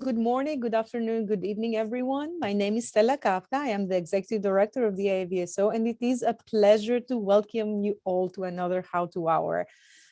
Good morning, good afternoon, good evening, everyone. My name is Stella Kafka. I am the Executive Director of the AVSO, and it is a pleasure to welcome you all to another How to Hour.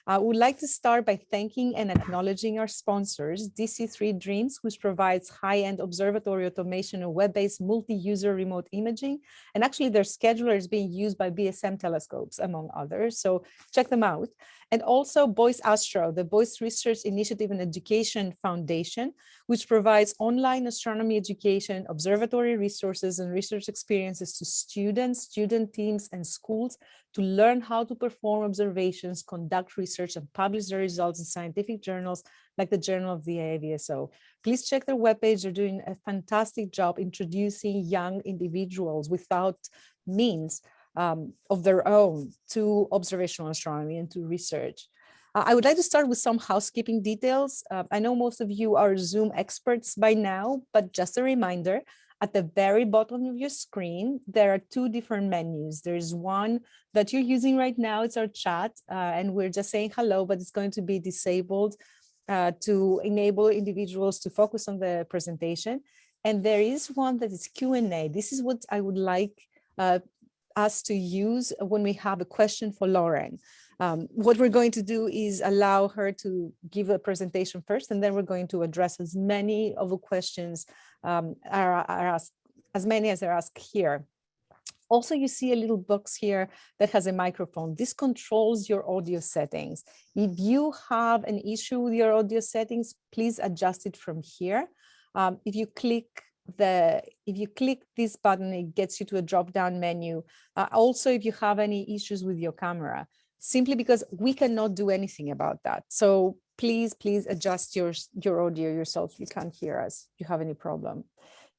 I would like to start by thanking and acknowledging our sponsors, DC3 Dreams, which provides high-end observatory automation and web-based multi-user remote imaging. And actually their scheduler is being used by BSM telescopes, among others. So check them out. And also Boise Astro, the Boise Research Initiative and Education Foundation, which provides online astronomy education, observatory resources, and research experiences to students, student teams, and schools to learn how to perform observations, conduct research, and publish the results in scientific journals like the Journal of the AVSO. Please check their webpage. They're doing a fantastic job introducing young individuals without means of their own to observational astronomy and to research. I would like to start with some housekeeping details. I know most of you are Zoom experts by now, but just a reminder, at the very bottom of your screen, there are two different menus. There's one that you're using right now, it's our chat, and we're just saying hello, but it's going to be disabled to enable individuals to focus on the presentation. And there is one that is Q&A. This is what I would like us to use when we have a question for Lauren. What we're going to do is allow her to give a presentation first, and then we're going to address as many of the questions are asked, as many as are asked here. Also, you see a little box here that has a microphone. This controls your audio settings. If you have an issue with your audio settings, please adjust it from here. If you click this button, it gets you to a drop-down menu. Also, if you have any issues with your camera, simply because we cannot do anything about that. So please adjust your audio yourself if you can't hear us, if you have any problem.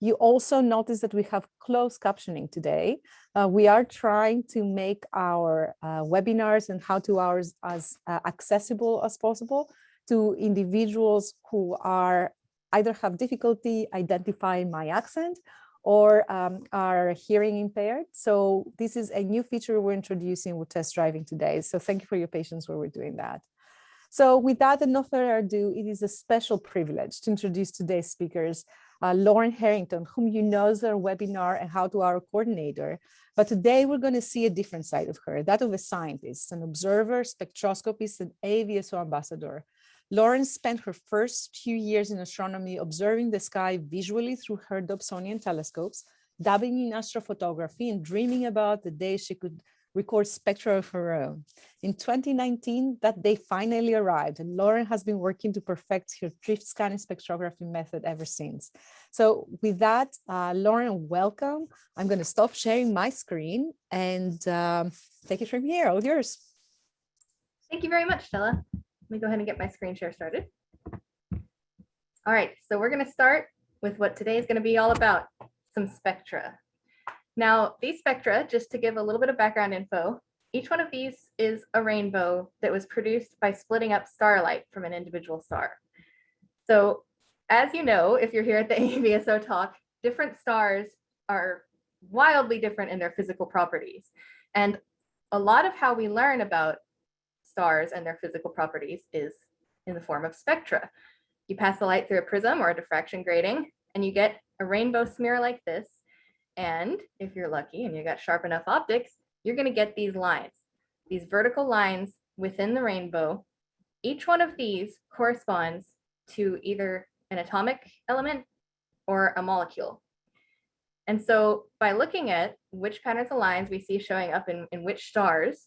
You also notice that we have closed captioning today. We are trying to make our webinars and How to Hours as accessible as possible to individuals who are either have difficulty identifying my accent or are hearing impaired. So this is a new feature we're introducing with test driving today. So thank you for your patience while we're doing that. So with that and no further ado, it is a special privilege to introduce today's speakers, Lauren Harrington, whom you know as our webinar and How to Hour coordinator. But today we're going to see a different side of her, that of a scientist, an observer, spectroscopist, and AVSO ambassador. Lauren spent her first few years in astronomy observing the sky visually through her Dobsonian telescopes, dabbling in astrophotography and dreaming about the day she could record spectra of her own. In 2019, that day finally arrived, and Lauren has been working to perfect her drift scanning spectrography method ever since. So with that, Lauren, welcome. I'm going to stop sharing my screen and take it from here. All yours. Thank you very much, Stella. Let me go ahead and get my screen share started. All right, so we're going to start with what today is going to be all about, some spectra. Now, these spectra, just to give a little bit of background info, each one of these is a rainbow that was produced by splitting up starlight from an individual star. So as you know, if you're here at the AVSO talk, different stars are wildly different in their physical properties. And a lot of how we learn about stars and their physical properties is in the form of spectra. You pass the light through a prism or a diffraction grating, and you get a rainbow smear like this. And if you're lucky and you got sharp enough optics, you're going to get these lines, these vertical lines within the rainbow. Each one of these corresponds to either an atomic element or a molecule. And so by looking at which patterns of lines we see showing up in which stars,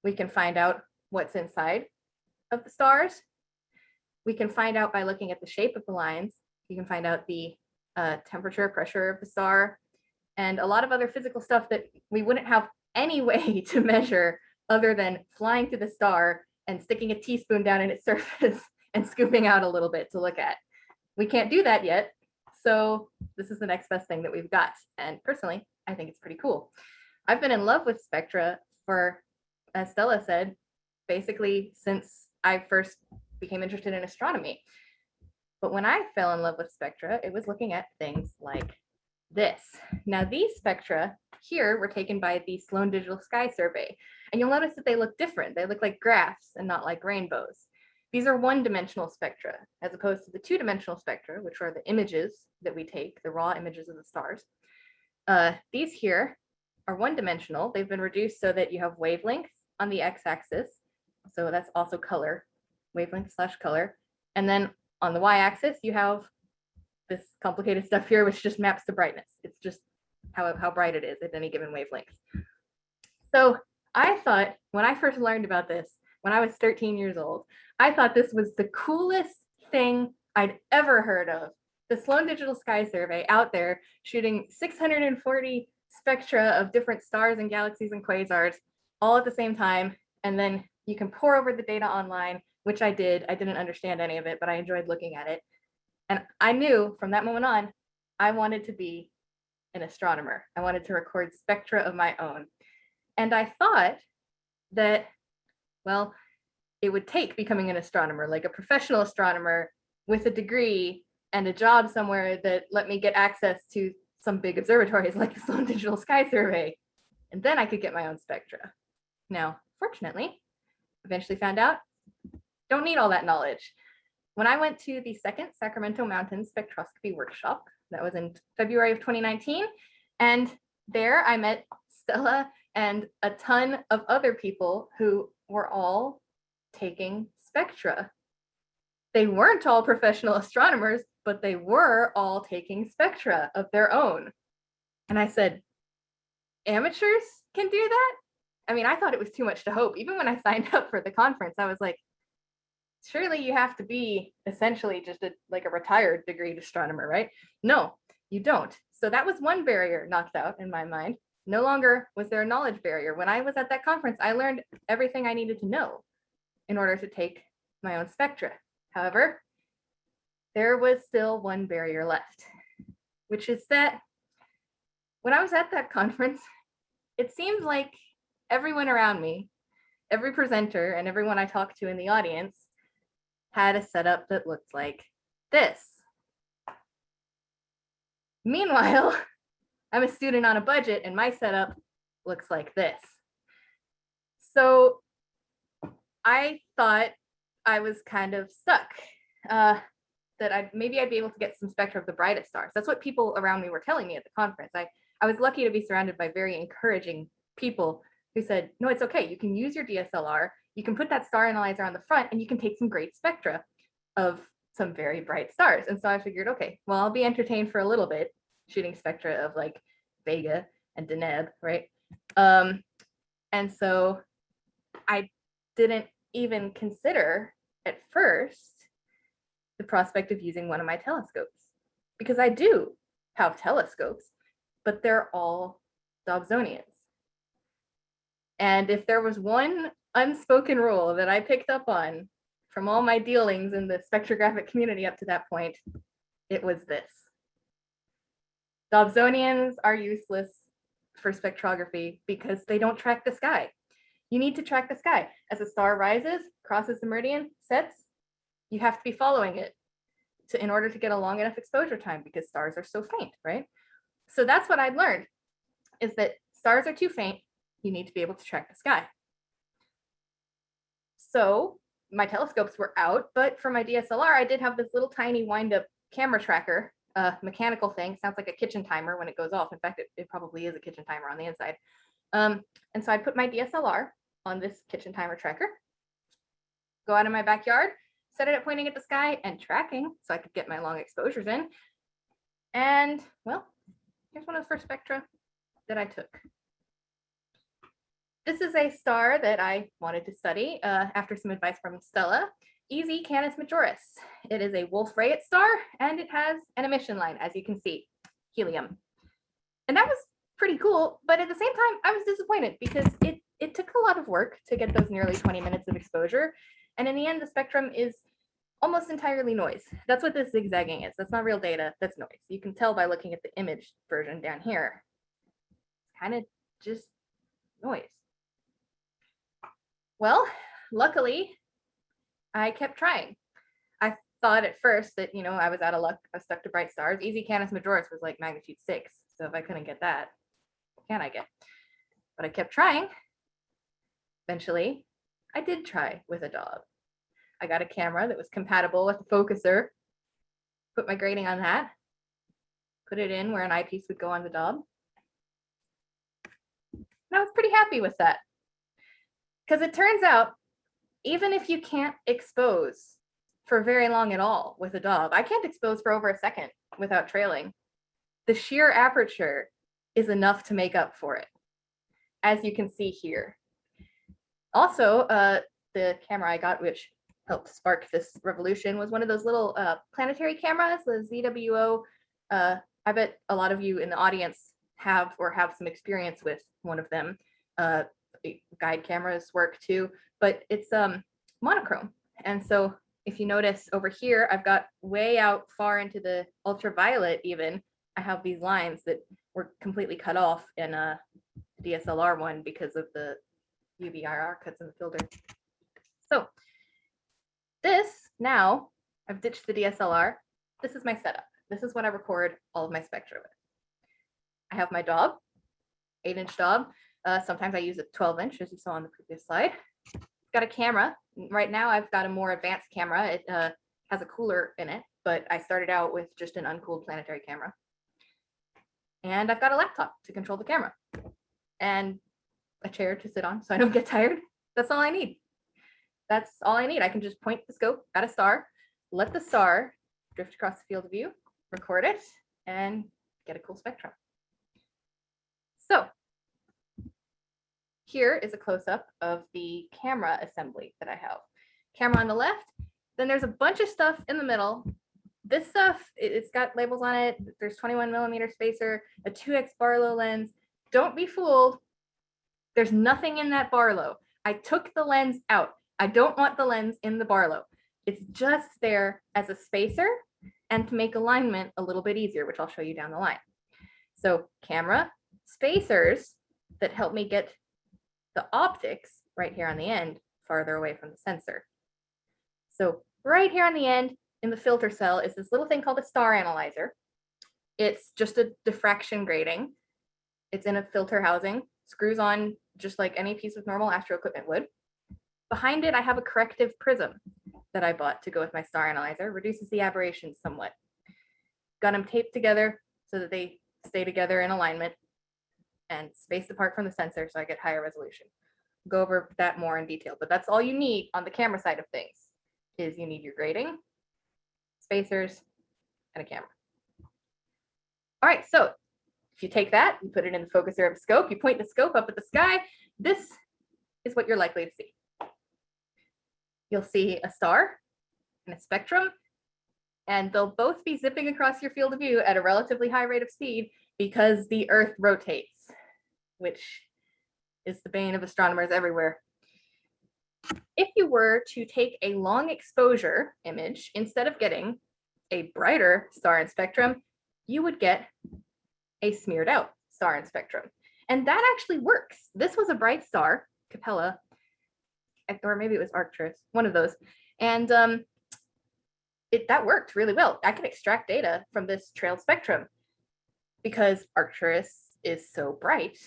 we can find out what's inside of the stars. We can find out by looking at the shape of the lines. You can find out the temperature, pressure of the star, and a lot of other physical stuff that we wouldn't have any way to measure other than flying to the star and sticking a teaspoon down in its surface and scooping out a little bit to look at. We can't do that yet. So this is the next best thing that we've got. And personally, I think it's pretty cool. I've been in love with spectra for, as Stella said, basically since I first became interested in astronomy. But when I fell in love with spectra, it was looking at things like this. Now these spectra here were taken by the Sloan Digital Sky Survey, and you'll notice that they look different. They look like graphs and not like rainbows. These are one-dimensional spectra, as opposed to the two-dimensional spectra, which are the images that we take, the raw images of the stars. These here are one-dimensional. They've been reduced so that you have wavelength on the x-axis. So that's also color, wavelength / color. And then on the y-axis, you have this complicated stuff here, which just maps the brightness. It's just how bright it is at any given wavelength. So I thought, when I first learned about this, when I was 13 years old, I thought this was the coolest thing I'd ever heard of. The Sloan Digital Sky Survey out there shooting 640 spectra of different stars and galaxies and quasars all at the same time. And then you can pore over the data online, which I did. I didn't understand any of it, but I enjoyed looking at it. And I knew from that moment on, I wanted to be an astronomer. I wanted to record spectra of my own. And I thought that, well, it would take becoming an astronomer, like a professional astronomer with a degree and a job somewhere that let me get access to some big observatories like the Sloan Digital Sky Survey. And then I could get my own spectra. Now, fortunately, eventually found out, don't need all that knowledge. When I went to the second Sacramento Mountain spectroscopy workshop, that was in February of 2019, and there I met Stella and a ton of other people who were all taking spectra. They weren't all professional astronomers, but they were all taking spectra of their own. And I said, amateurs can do that? I mean, I thought it was too much to hope. Even when I signed up for the conference, I was like, surely you have to be essentially just like a retired degreed astronomer, right? No, you don't. So that was one barrier knocked out in my mind. No longer was there a knowledge barrier. When I was at that conference, I learned everything I needed to know in order to take my own spectra. However, there was still one barrier left, which is that when I was at that conference, it seemed like everyone around me, every presenter and everyone I talked to in the audience had a setup that looked like this. Meanwhile, I'm a student on a budget and my setup looks like this. So I thought I was kind of stuck, that maybe I'd be able to get some spectra of the brightest stars. That's what people around me were telling me at the conference. I was lucky to be surrounded by very encouraging people who said, no, it's okay. You can use your DSLR. You can put that star analyzer on the front and you can take some great spectra of some very bright stars. And so I figured, okay, well, I'll be entertained for a little bit shooting spectra of like Vega and Deneb, right? And so I didn't even consider at first the prospect of using one of my telescopes, because I do have telescopes, but they're all Dobsonians. And if there was one unspoken rule that I picked up on from all my dealings in the spectrographic community up to that point, it was this. Dobsonians are useless for spectrography because they don't track the sky. You need to track the sky. As a star rises, crosses the meridian, sets, you have to be following it in order to get a long enough exposure time, because stars are so faint, right? So that's what I'd learned, is that stars are too faint. You need to be able to track the sky. So my telescopes were out, but for my DSLR, I did have this little tiny wind-up camera tracker, mechanical thing. Sounds like a kitchen timer when it goes off. In fact, it probably is a kitchen timer on the inside. And so I put my DSLR on this kitchen timer tracker, go out in my backyard, set it at pointing at the sky and tracking so I could get my long exposures in. And well, here's one of the first spectra that I took. This is a star that I wanted to study after some advice from Stella, EZ Canis Majoris. It is a Wolf-Rayet star and it has an emission line, as you can see, helium. And that was pretty cool, but at the same time, I was disappointed because it took a lot of work to get those nearly 20 minutes of exposure. And in the end, the spectrum is almost entirely noise. That's what this zigzagging is. That's not real data, that's noise. You can tell by looking at the image version down here. It's kind of just noise. Well, luckily, I kept trying. I thought at first that, I was out of luck. I was stuck to bright stars. EZ Canis Majoris was like magnitude 6. So if I couldn't get that, what can I get? But I kept trying. Eventually, I did try with a Dob. I got a camera that was compatible with the focuser, put my grating on that, put it in where an eyepiece would go on the Dob. And I was pretty happy with that. Because it turns out, even if you can't expose for very long at all with a Dob, I can't expose for over a second without trailing. The sheer aperture is enough to make up for it, as you can see here. Also, the camera I got, which helped spark this revolution, was one of those little planetary cameras, the ZWO. I bet a lot of you in the audience have some experience with one of them. Guide cameras work too, but it's monochrome. And so if you notice over here, I've got way out far into the ultraviolet even, I have these lines that were completely cut off in a DSLR one because of the UV-IR cuts in the filter. So this, now I've ditched the DSLR. This is my setup. This is what I record all of my spectra with. I have my Dob, 8-inch Dob. Sometimes I use a 12-inch, as you saw on the previous slide. Got a camera. Right now I've got a more advanced camera. It has a cooler in it, but I started out with just an uncooled planetary camera. And I've got a laptop to control the camera and a chair to sit on so I don't get tired. That's all I need. That's all I need. I can just point the scope at a star, let the star drift across the field of view, record it, and get a cool spectrum. So here is a close-up of the camera assembly that I have. Camera on the left, then there's a bunch of stuff in the middle. This stuff, it's got labels on it. There's 21mm spacer, a 2x Barlow lens. Don't be fooled. There's nothing in that Barlow. I took the lens out. I don't want the lens in the Barlow. It's just there as a spacer and to make alignment a little bit easier, which I'll show you down the line. So camera, spacers that help me get the optics right here on the end farther away from the sensor. So right here on the end in the filter cell is this little thing called a star analyzer. It's just a diffraction grating. It's in a filter housing, screws on just like any piece of normal astro equipment would. Behind it, I have a corrective prism that I bought to go with my star analyzer, reduces the aberrations somewhat. Got them taped together so that they stay together in alignment and spaced apart from the sensor so I get higher resolution. Go over that more in detail, but that's all you need on the camera side of things, is you need your grating, spacers, and a camera. All right, so if you take that, you put it in the focuser of a scope, you point the scope up at the sky, this is what you're likely to see. You'll see a star and a spectrum, and they'll both be zipping across your field of view at a relatively high rate of speed because the Earth rotates, which is the bane of astronomers everywhere. If you were to take a long exposure image, instead of getting a brighter star and spectrum, you would get a smeared out star and spectrum. And that actually works. This was a bright star, Capella, or maybe it was Arcturus, one of those. And that worked really well. I can extract data from this trailed spectrum because Arcturus is so bright.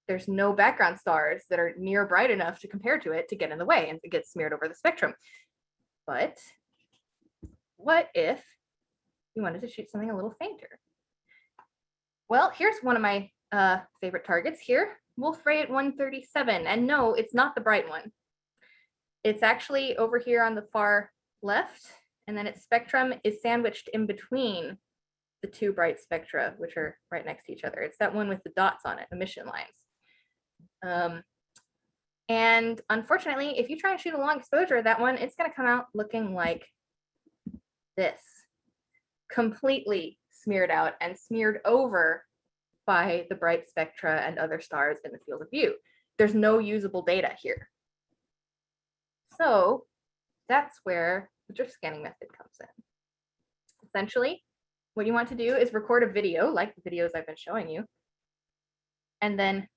There's no background stars that are near bright enough to compare to it to get in the way and to get smeared over the spectrum. But what if you wanted to shoot something a little fainter? Well, here's one of my favorite targets here, Wolf-Rayet 137. And no, it's not the bright one. It's actually over here on the far left, and then its spectrum is sandwiched in between the two bright spectra, which are right next to each other. It's that one with the dots on it, emission lines. And unfortunately, if you try and shoot a long exposure of that one, it's going to come out looking like this, completely smeared out and smeared over by the bright spectra and other stars in the field of view. There's no usable data here. So that's where the drift scanning method comes in. Essentially, what you want to do is record a video like the videos I've been showing you, and then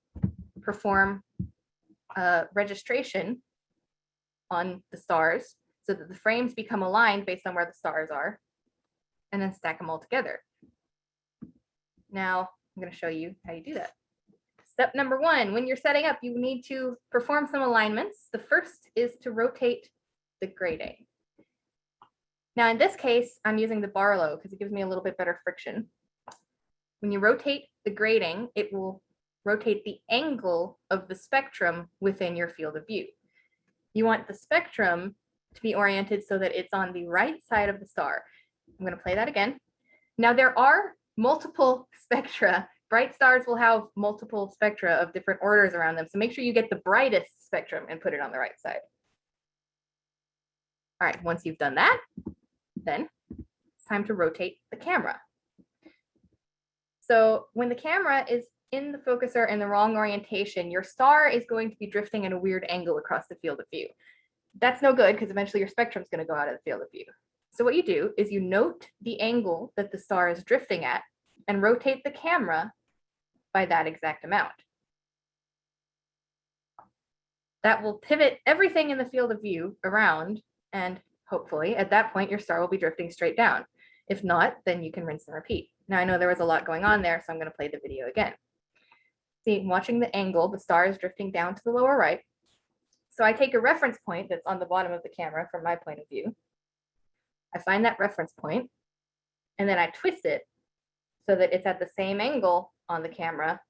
perform registration on the stars so that the frames become aligned based on where the stars are, and then stack them all together. Now, I'm going to show you how you do that. Step number one, when you're setting up, you need to perform some alignments. The first is to rotate the grading. Now, in this case, I'm using the Barlow because it gives me a little bit better friction. When you rotate the grading, it will rotate the angle of the spectrum within your field of view. You want the spectrum to be oriented so that it's on the right side of the star. I'm going to play that again. Now, there are multiple spectra. Bright stars will have multiple spectra of different orders around them. So make sure you get the brightest spectrum and put it on the right side. All right, once you've done that, then it's time to rotate the camera. So when the camera is in the focuser in the wrong orientation, your star is going to be drifting at a weird angle across the field of view. That's no good because eventually your spectrum is going to go out of the field of view. So what you do is you note the angle that the star is drifting at and rotate the camera by that exact amount. That will pivot everything in the field of view around, and hopefully at that point your star will be drifting straight down. If not, then you can rinse and repeat. Now I know there was a lot going on there, so I'm going to play the video again. See, watching the angle, the star is drifting down to the lower right. So I take a reference point that's on the bottom of the camera from my point of view. I find that reference point, and then I twist it so that it's at the same angle on the camera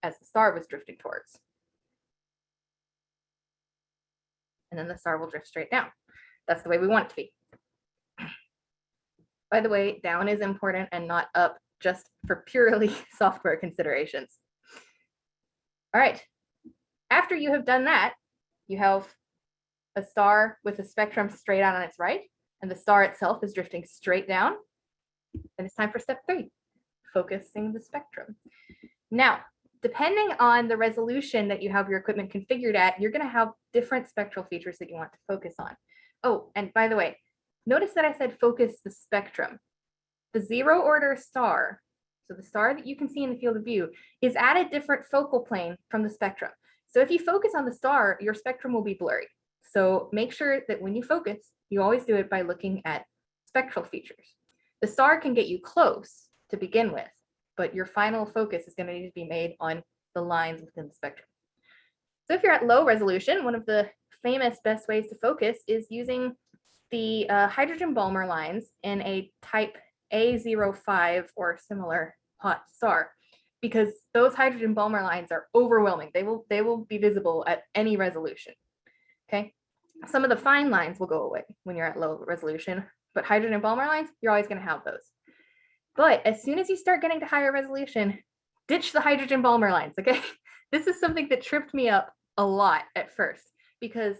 as the star was drifting towards. And then the star will drift straight down. That's the way we want it to be. By the way, down is important and not up, just for purely software considerations. All right, after you have done that, you have a star with a spectrum straight out on its right, and the star itself is drifting straight down. And it's time for step 3, focusing the spectrum. Now, depending on the resolution that you have your equipment configured at, you're going to have different spectral features that you want to focus on. Oh, and by the way, notice that I said focus the spectrum. The 0 order star, so the star that you can see in the field of view, is at a different focal plane from the spectrum. So if you focus on the star, your spectrum will be blurry. So make sure that when you focus, you always do it by looking at spectral features. The star can get you close to begin with, but your final focus is going to need to be made on the lines within the spectrum. So if you're at low resolution, one of the famous best ways to focus is using the hydrogen Balmer lines in a type A05 or similar hot star, because those hydrogen Balmer lines are overwhelming. They will be visible at any resolution. Okay, some of the fine lines will go away when you're at low resolution, but hydrogen Balmer lines, you're always going to have those. But as soon as you start getting to higher resolution, ditch the hydrogen Balmer lines. Okay, this is something that tripped me up a lot at first, because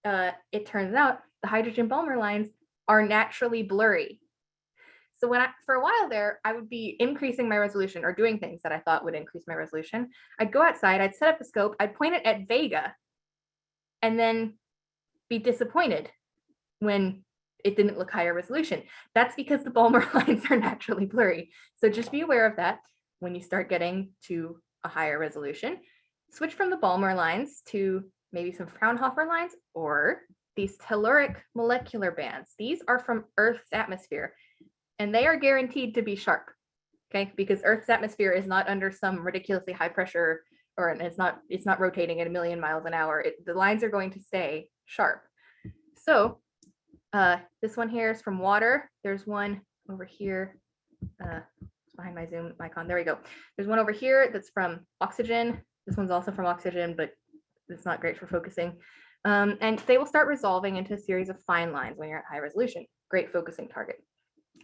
it turns out the hydrogen Balmer lines are naturally blurry. So for a while there, I would be increasing my resolution or doing things that I thought would increase my resolution. I'd go outside, I'd set up the scope, I'd point it at Vega, and then be disappointed when it didn't look higher resolution. That's because the Balmer lines are naturally blurry. So just be aware of that when you start getting to a higher resolution. Switch from the Balmer lines to maybe some Fraunhofer lines or these telluric molecular bands. These are from Earth's atmosphere, and they are guaranteed to be sharp, okay? Because Earth's atmosphere is not under some ridiculously high pressure, or it's not rotating at 1,000,000 miles an hour. The lines are going to stay sharp. So this one here is from water. There's one over here behind my Zoom icon. There we go. There's one over here that's from oxygen. This one's also from oxygen, but it's not great for focusing. And they will start resolving into a series of fine lines when you're at high resolution. Great focusing target.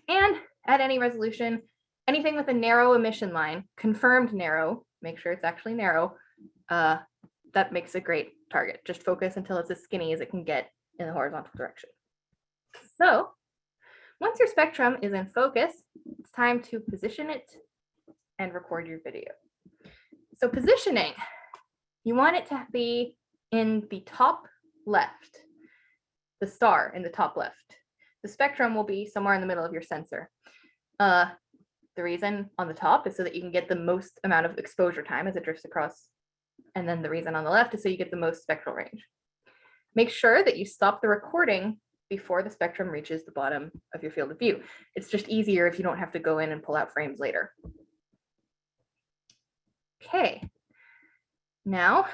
And at any resolution, anything with a narrow emission line, confirmed narrow, make sure it's actually narrow, that makes a great target. Just focus until it's as skinny as it can get in the horizontal direction. So once your spectrum is in focus, it's time to position it and record your video. So positioning, you want it to be in the top left, the star in the top left. The spectrum will be somewhere in the middle of your sensor. The reason on the top is so that you can get the most amount of exposure time as it drifts across. And then the reason on the left is so you get the most spectral range. Make sure that you stop the recording before the spectrum reaches the bottom of your field of view. It's just easier if you don't have to go in and pull out frames later. Okay. Now,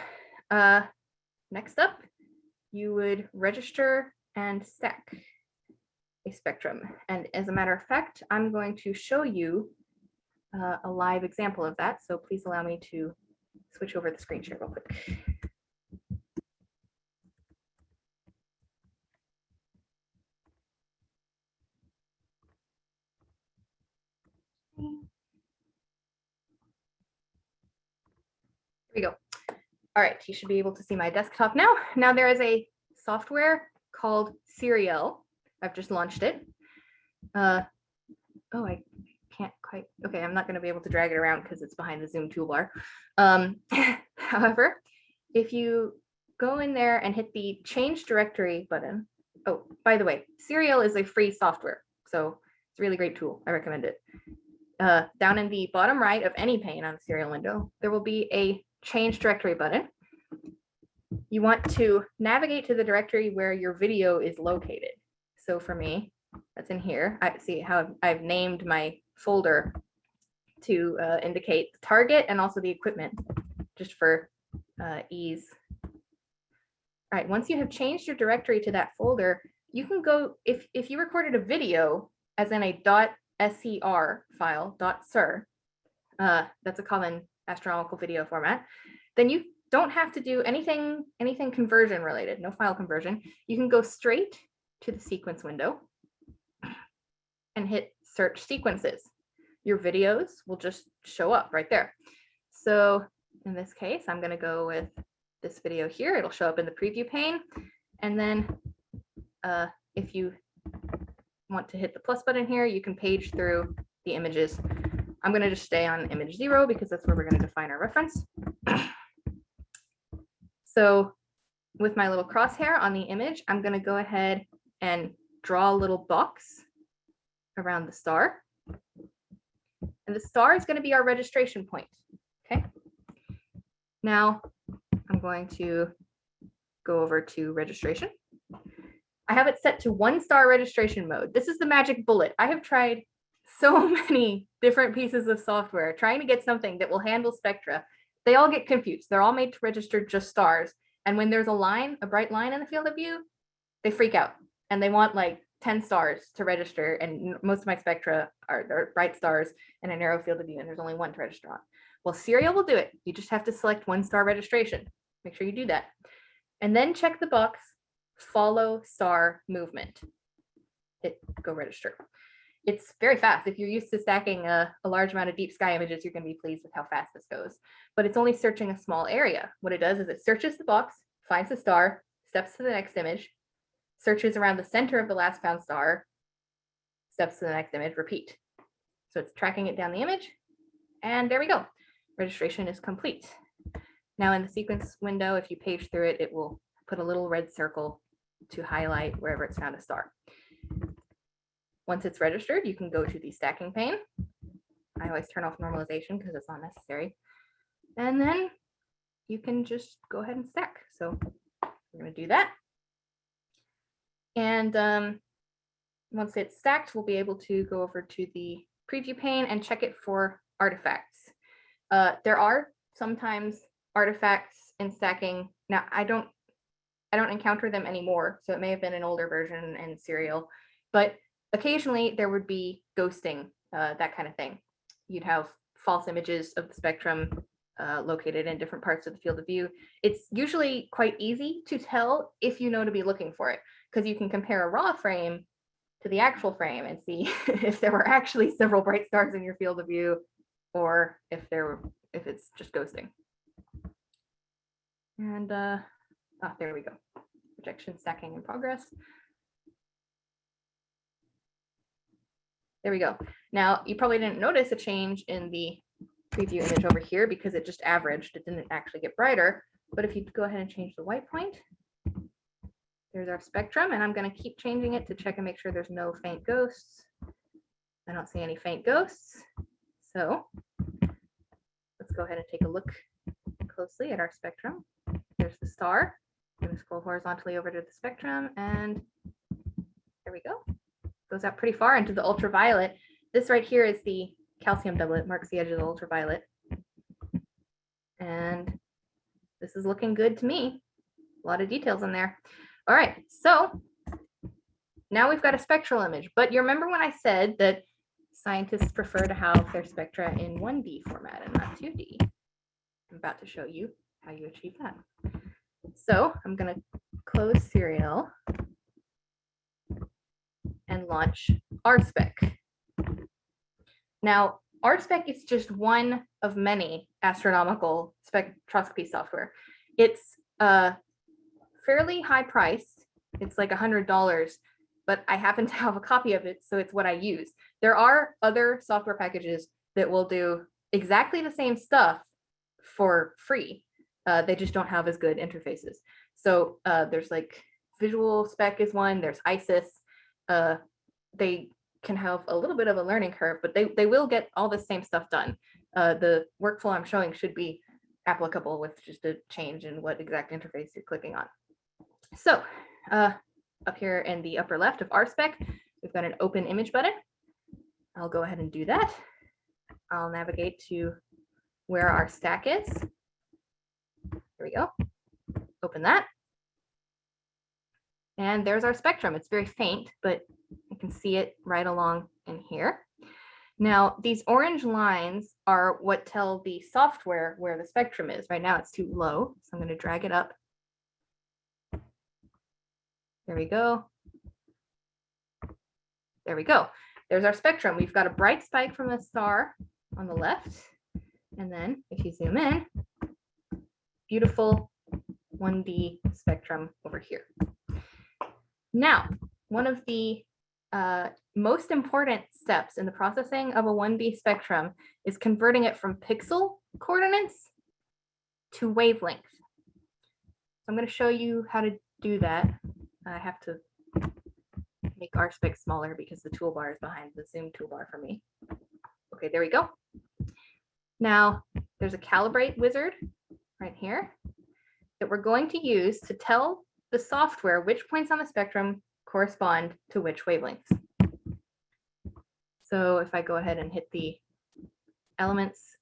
next up, you would register and stack a spectrum. And as a matter of fact, I'm going to show you a live example of that. So please allow me to switch over the screen share real quick. Here we go. All right, you should be able to see my desktop now. Now there is a software called Serial. I've just launched it. Oh, I can't quite, okay, I'm not gonna be able to drag it around because it's behind the Zoom toolbar. However, if you go in there and hit the change directory button. Oh, by the way, Serial is a free software, so it's a really great tool. I recommend it. Down in the bottom right of any pane on the Serial window, there will be a change directory button. You want to navigate to the directory where your video is located. So for me, that's in here. I see how I've named my folder to indicate the target and also the equipment, just for ease. All right, once you have changed your directory to that folder, you can go, if you recorded a video as in a .scr file, .sir, that's a common astronomical video format, then you don't have to do anything conversion related, no file conversion. You can go straight to the sequence window and hit search sequences. Your videos will just show up right there. So in this case, I'm going to go with this video here. It'll show up in the preview pane. And then if you want to hit the plus button here, you can page through the images. I'm going to just stay on image 0 because that's where we're going to define our reference. So with my little crosshair on the image, I'm going to go ahead and draw a little box around the star. And the star is going to be our registration point. Okay. Now I'm going to go over to registration. I have it set to 1-star registration mode. This is the magic bullet. I have tried so many different pieces of software trying to get something that will handle spectra. They all get confused. They're all made to register just stars. And when there's a line, a bright line in the field of view, they freak out and they want like 10 stars to register. And most of my spectra are bright stars and a narrow field of view, and there's only one to register on. Well, Serial will do it. You just have to select 1-star registration. Make sure you do that. And then check the box, follow star movement. Hit go register. It's very fast. If you're used to stacking a large amount of deep sky images, you're going to be pleased with how fast this goes. But it's only searching a small area. What it does is it searches the box, finds the star, steps to the next image, searches around the center of the last found star, steps to the next image, repeat. So it's tracking it down the image, and there we go. Registration is complete. Now in the sequence window, if you page through it, it will put a little red circle to highlight wherever it's found a star. Once it's registered, you can go to the stacking pane. I always turn off normalization because it's not necessary. And then you can just go ahead and stack. So we're going to do that. And once it's stacked, we'll be able to go over to the preview pane and check it for artifacts. There are sometimes artifacts in stacking. Now, I don't encounter them anymore, so it may have been an older version in Serial, but occasionally there would be ghosting, that kind of thing. You'd have false images of the spectrum located in different parts of the field of view. It's usually quite easy to tell if you know to be looking for it, because you can compare a raw frame to the actual frame and see if there were actually several bright stars in your field of view, or if it's just ghosting. And there we go. Projection stacking in progress. There we go. Now, you probably didn't notice a change in the preview image over here because it just averaged. It didn't actually get brighter. But if you go ahead and change the white point, there's our spectrum. And I'm going to keep changing it to check and make sure there's no faint ghosts. I don't see any faint ghosts. So let's go ahead and take a look closely at our spectrum. There's the star. I'm going to scroll horizontally over to the spectrum, and there we go. Goes out pretty far into the ultraviolet. This right here is the calcium doublet, marks the edge of the ultraviolet. And this is looking good to me. A lot of details in there. All right, so now we've got a spectral image. But you remember when I said that scientists prefer to have their spectra in 1D format and not 2D? I'm about to show you how you achieve that. So I'm going to close Serial and launch RSpec. Now, RSpec is just one of many astronomical spectroscopy software. It's fairly high priced. It's like $100, but I happen to have a copy of it, so it's what I use. There are other software packages that will do exactly the same stuff for free. They just don't have as good interfaces. So there's like Visual Spec is one, there's ISIS. They can have a little bit of a learning curve, but they will get all the same stuff done. The workflow I'm showing should be applicable with just a change in what exact interface you're clicking on. So up here in the upper left of RSpec, we've got an open image button. I'll go ahead and do that. I'll navigate to where our stack is. There we go. Open that. And there's our spectrum. It's very faint, but you can see it right along in here. Now, these orange lines are what tell the software where the spectrum is. Right now it's too low, so I'm going to drag it up. There we go. There we go. There's our spectrum. We've got a bright spike from a star on the left. And then if you zoom in, beautiful 1D spectrum over here. Now, one of the most important steps in the processing of a 1D spectrum is converting it from pixel coordinates to wavelength. So I'm going to show you how to do that. I have to make RSpec smaller because the toolbar is behind the zoom toolbar for me. Okay, there we go. Now, there's a calibrate wizard right here that we're going to use to tell the software which points on the spectrum correspond to which wavelengths. So if I go ahead and hit the elements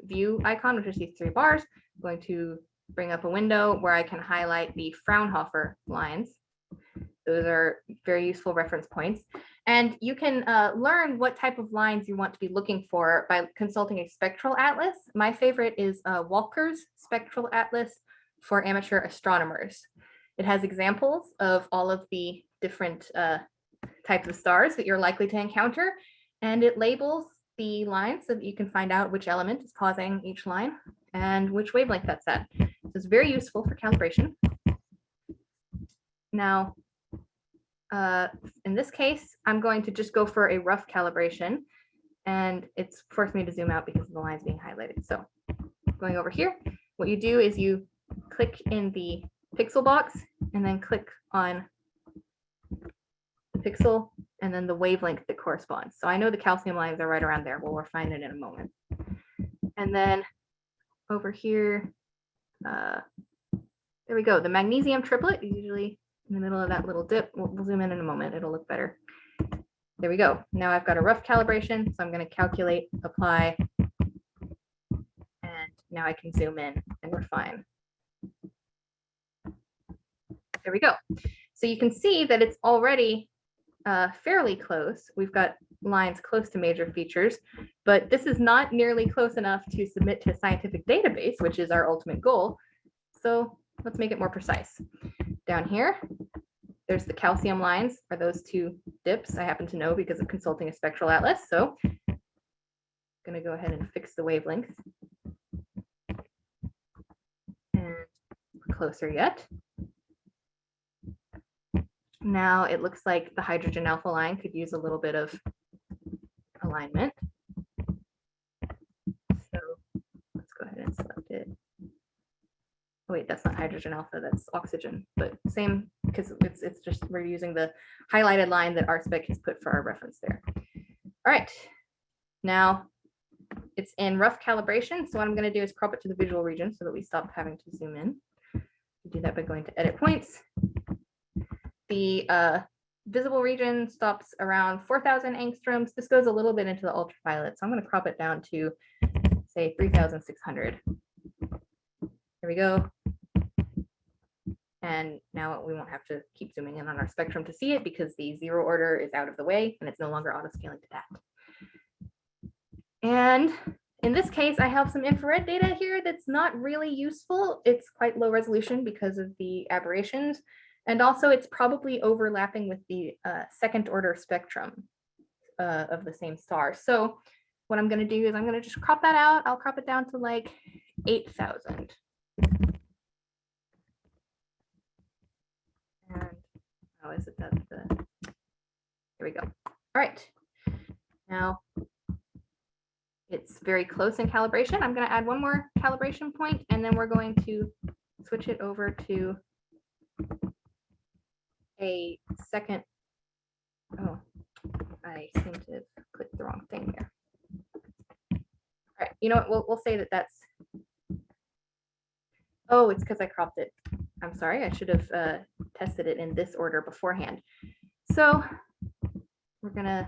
view icon, which is these three bars, I'm going to bring up a window where I can highlight the Fraunhofer lines. Those are very useful reference points. And you can learn what type of lines you want to be looking for by consulting a spectral atlas. My favorite is Walker's Spectral Atlas for amateur astronomers. It has examples of all of the different types of stars that you're likely to encounter, and it labels the lines so that you can find out which element is causing each line and which wavelength that's at. So it's very useful for calibration. Now, in this case, I'm going to just go for a rough calibration, and it's forced me to zoom out because of the lines being highlighted. So going over here, what you do is you click in the pixel box and then click on the pixel and then the wavelength that corresponds. So I know the calcium lines are right around there. We'll refine it in a moment. And then over here, there we go. The magnesium triplet is usually in the middle of that little dip. We'll zoom in a moment. It'll look better. There we go. Now I've got a rough calibration. So I'm going to calculate, apply, and now I can zoom in and refine. There we go. So you can see that it's already fairly close. We've got lines close to major features, but this is not nearly close enough to submit to a scientific database, which is our ultimate goal. So let's make it more precise. Down here, there's the calcium lines, are those two dips. I happen to know because of consulting a spectral atlas. So I'm going to go ahead and fix the wavelength. And closer yet. Now it looks like the hydrogen alpha line could use a little bit of alignment. So let's go ahead and select it. Oh, wait, that's not hydrogen alpha, that's oxygen, but same, because it's just, we're using the highlighted line that RSpec has put for our reference there. All right, now it's in rough calibration. So what I'm going to do is crop it to the visual region so that we stop having to zoom in. We do that by going to edit points. The visible region stops around 4,000 angstroms. This goes a little bit into the ultraviolet, so I'm going to crop it down to, say, 3,600. There we go. And now we won't have to keep zooming in on our spectrum to see it because the 0 order is out of the way and it's no longer auto scaling to that. And in this case, I have some infrared data here that's not really useful. It's quite low resolution because of the aberrations. And also it's probably overlapping with the 2nd order spectrum of the same star. So what I'm going to do is I'm going to just crop that out. I'll crop it down to like 8,000. And how is it that here we go. All right. Now it's very close in calibration. I'm going to add one more calibration point, and then we're going to switch it over to a second. Oh, I seem to have clicked the wrong thing there. All right, you know what? We'll say that that's. Oh, it's because I cropped it. I'm sorry. I should have tested it in this order beforehand. So we're going to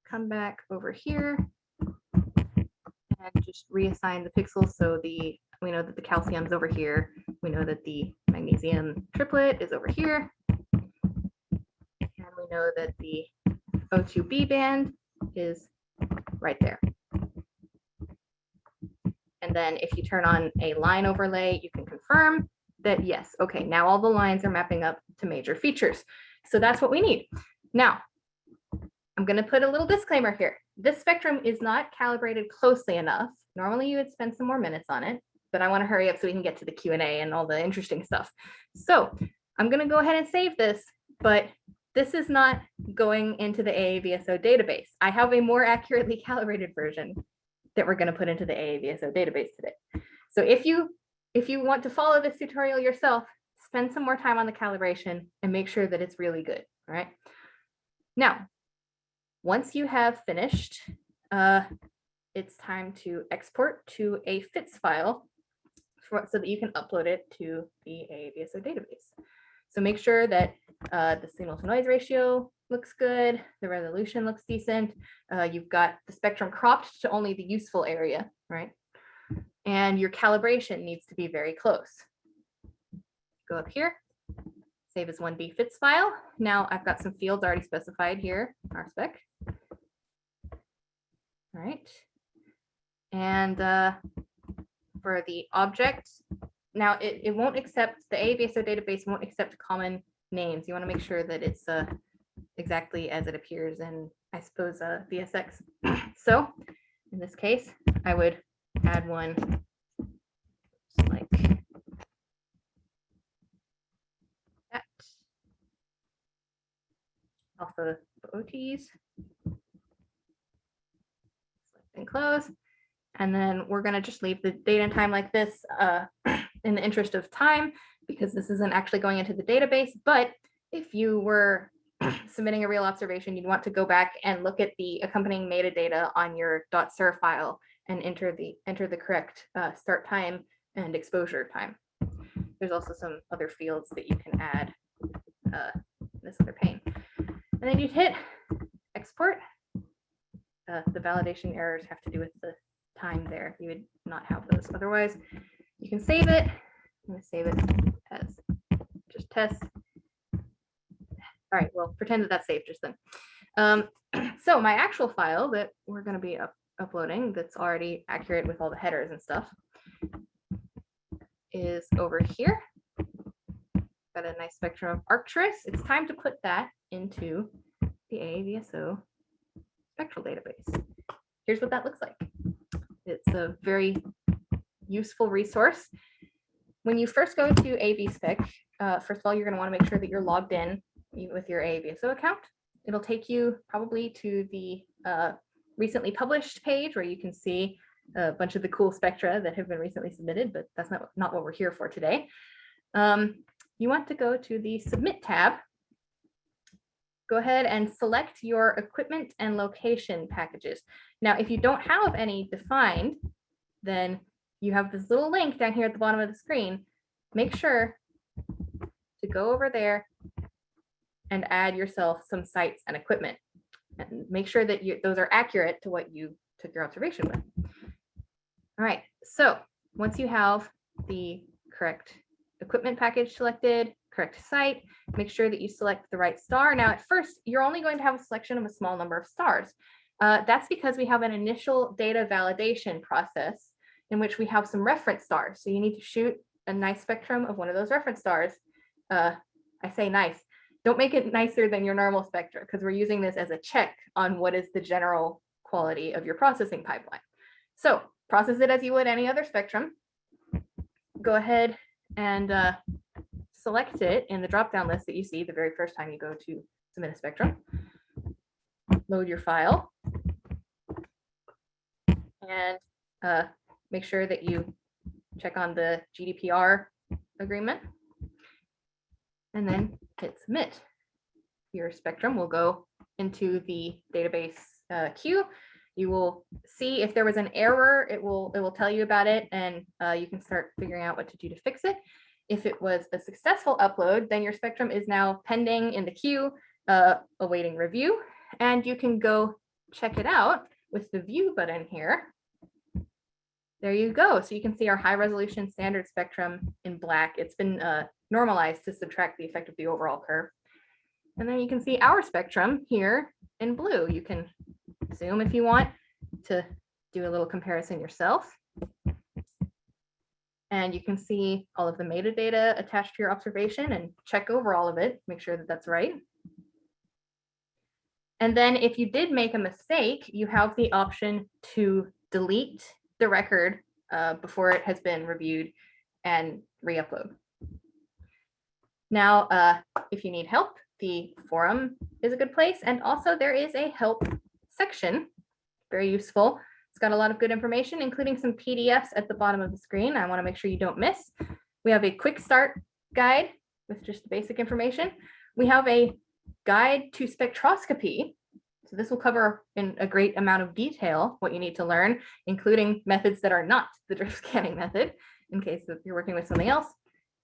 come back over here and just reassign the pixels. So we know that the calcium's over here. We know that the magnesium triplet is over here. And we know that the O2B band is right there. And then if you turn on a line overlay, you can confirm that yes, okay, now all the lines are mapping up to major features. So that's what we need. Now, I'm going to put a little disclaimer here. This spectrum is not calibrated closely enough. Normally you would spend some more minutes on it, but I want to hurry up so we can get to the Q&A and all the interesting stuff. So I'm going to go ahead and save this, but this is not going into the AAVSO database. I have a more accurately calibrated version that we're going to put into the AAVSO database today. So if you want to follow this tutorial yourself, spend some more time on the calibration and make sure that it's really good. All right. Now, once you have finished, it's time to export to a FITS file so that you can upload it to the AAVSO database. So make sure that the signal to noise ratio looks good, the resolution looks decent, you've got the spectrum cropped to only the useful area, right? And your calibration needs to be very close. Go up here, save as 1D FITS file. Now I've got some fields already specified here, our spec. All right. And for the object, now it won't accept, the AAVSO database won't accept common names. You want to make sure that it's exactly as it appears in, I suppose, VSX. So in this case, I would add one like that. Alpha OTs. Select and close. And then we're going to just leave the date and time like this in the interest of time, because this isn't actually going into the database. But if you were submitting a real observation, you'd want to go back and look at the accompanying metadata on your .sir file and enter the correct start time and exposure time. There's also some other fields that you can add this other pane. And then you'd hit export. The validation errors have to do with the time there. You would not have those otherwise. You can save it. I'm going to save it as just test. All right, well, pretend that that's saved just then. So my actual file that we're going to be uploading that's already accurate with all the headers and stuff is over here. Got a nice spectrum of Arcturus. It's time to put that into the AAVSO spectral database. Here's what that looks like. It's a very useful resource. When you first go to AVSpec, first of all, you're going to want to make sure that you're logged in with your AAVSO account. It'll take you probably to the recently published page where you can see a bunch of the cool spectra that have been recently submitted, but that's not what we're here for today. You want to go to the Submit tab. Go ahead and select your equipment and location packages. Now, if you don't have any defined, then you have this little link down here at the bottom of the screen. Make sure to go over there and add yourself some sites and equipment. And make sure that those are accurate to what you took your observation with. All right, so once you have the correct equipment package selected, correct site, make sure that you select the right star. Now at first, you're only going to have a selection of a small number of stars. That's because we have an initial data validation process in which we have some reference stars. So you need to shoot a nice spectrum of one of those reference stars. I say nice, don't make it nicer than your normal spectra because we're using this as a check on what is the general quality of your processing pipeline. So process it as you would any other spectrum. Go ahead and select it in the drop-down list that you see the very first time you go to submit a spectrum. Load your file and make sure that you check on the GDPR agreement and then hit submit. Your spectrum will go into the database queue. You will see if there was an error, it will tell you about it, and you can start figuring out what to do to fix it. If it was a successful upload, then your spectrum is now pending in the queue, awaiting review, and you can go check it out with the view button here. There you go. So you can see our high resolution standard spectrum in black. It's been normalized to subtract the effect of the overall curve. And then you can see our spectrum here in blue. You can zoom if you want to do a little comparison yourself. And you can see all of the metadata attached to your observation and check over all of it, make sure that that's right. And then if you did make a mistake, you have the option to delete the record before it has been reviewed and re-upload. Now, if you need help, the forum is a good place. And also there is a help section, very useful. It's got a lot of good information, including some PDFs at the bottom of the screen. I want to make sure you don't miss. We have a quick start guide with just the basic information. We have a guide to spectroscopy. So this will cover in a great amount of detail what you need to learn, including methods that are not the drift scanning method, in case if you're working with something else.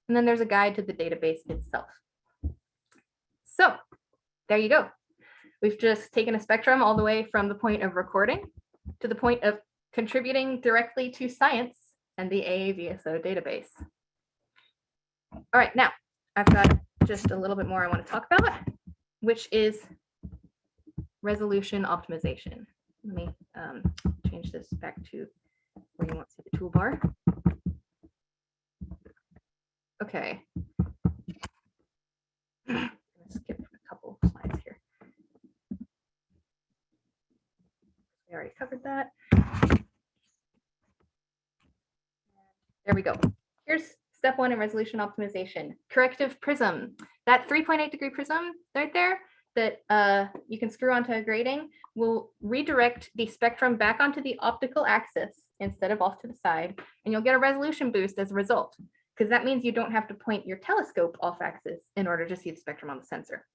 And then there's a guide to the database itself. So there you go. We've just taken a spectrum all the way from the point of recording to the point of contributing directly to science and the AAVSO database. All right, now I've got just a little bit more I want to talk about, which is resolution optimization. Let me change this back to where you want to see the toolbar. Okay. Skip a couple slides here. We already covered that. There we go. Here's step one in resolution optimization. Corrective prism. That 3.8 degree prism right there that you can screw onto a grating will redirect the spectrum back onto the optical axis instead of off to the side, and you'll get a resolution boost as a result, because that means you don't have to point your telescope off axis in order to see the spectrum on the sensor.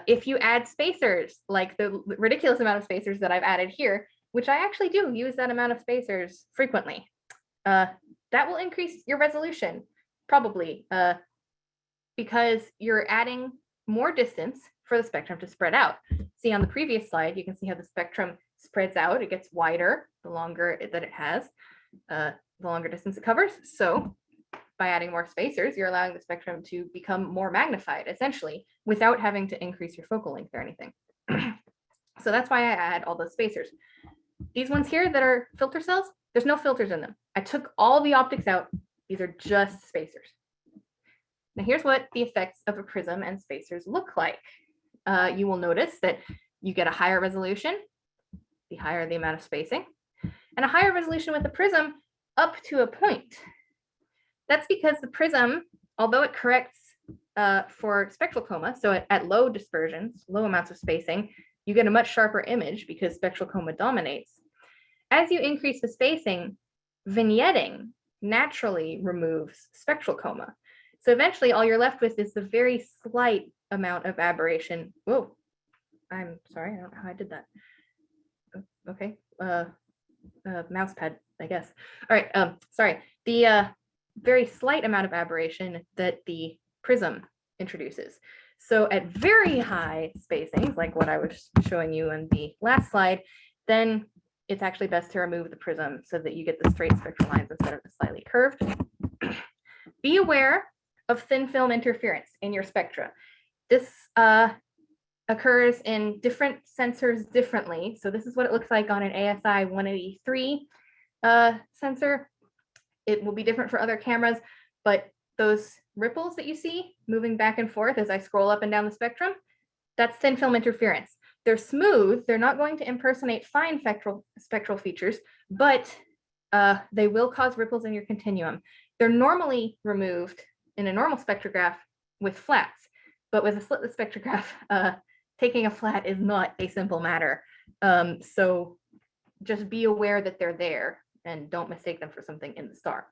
If you add spacers, like the ridiculous amount of spacers that I've added here, which I actually do use that amount of spacers frequently, that will increase your resolution, probably, because you're adding more distance for the spectrum to spread out. See on the previous slide, you can see how the spectrum spreads out. It gets wider the longer that it has, the longer distance it covers. So by adding more spacers, you're allowing the spectrum to become more magnified, essentially, without having to increase your focal length or anything. So that's why I add all those spacers. These ones here that are filter cells, there's no filters in them. I took all the optics out. These are just spacers. Now here's what the effects of a prism and spacers look like. You will notice that you get a higher resolution, the higher the amount of spacing, and a higher resolution with the prism up to a point. That's because the prism, although it corrects for spectral coma, so at low dispersions, low amounts of spacing, you get a much sharper image because spectral coma dominates. As you increase the spacing, vignetting naturally removes spectral coma. So eventually all you're left with is the very slight amount of aberration. Whoa, I'm sorry, I don't know how I did that. Okay, mouse pad, I guess. All right, sorry. The very slight amount of aberration that the prism introduces. So at very high spacings, like what I was showing you in the last slide, then it's actually best to remove the prism so that you get the straight spectral lines instead of the slightly curved. be aware of thin film interference in your spectra. This occurs in different sensors differently. So this is what it looks like on an ASI 183 sensor. It will be different for other cameras, but those ripples that you see moving back and forth as I scroll up and down the spectrum, that's thin film interference. They're smooth, they're not going to impersonate fine spectral features, but they will cause ripples in your continuum. They're normally removed in a normal spectrograph with flats, but with a slitless spectrograph, taking a flat is not a simple matter. So just be aware that they're there and don't mistake them for something in the star.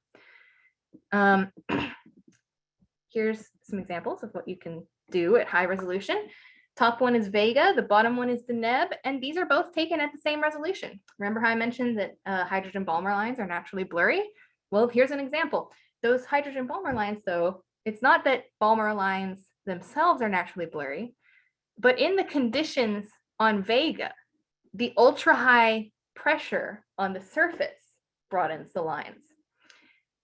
Here's some examples of what you can do at high resolution. Top one is Vega, the bottom one is Deneb, and these are both taken at the same resolution. Remember how I mentioned that hydrogen Balmer lines are naturally blurry? Well, here's an example. Those hydrogen Balmer lines, though, it's not that Balmer lines themselves are naturally blurry, but in the conditions on Vega, the ultra high pressure on the surface broadens the lines.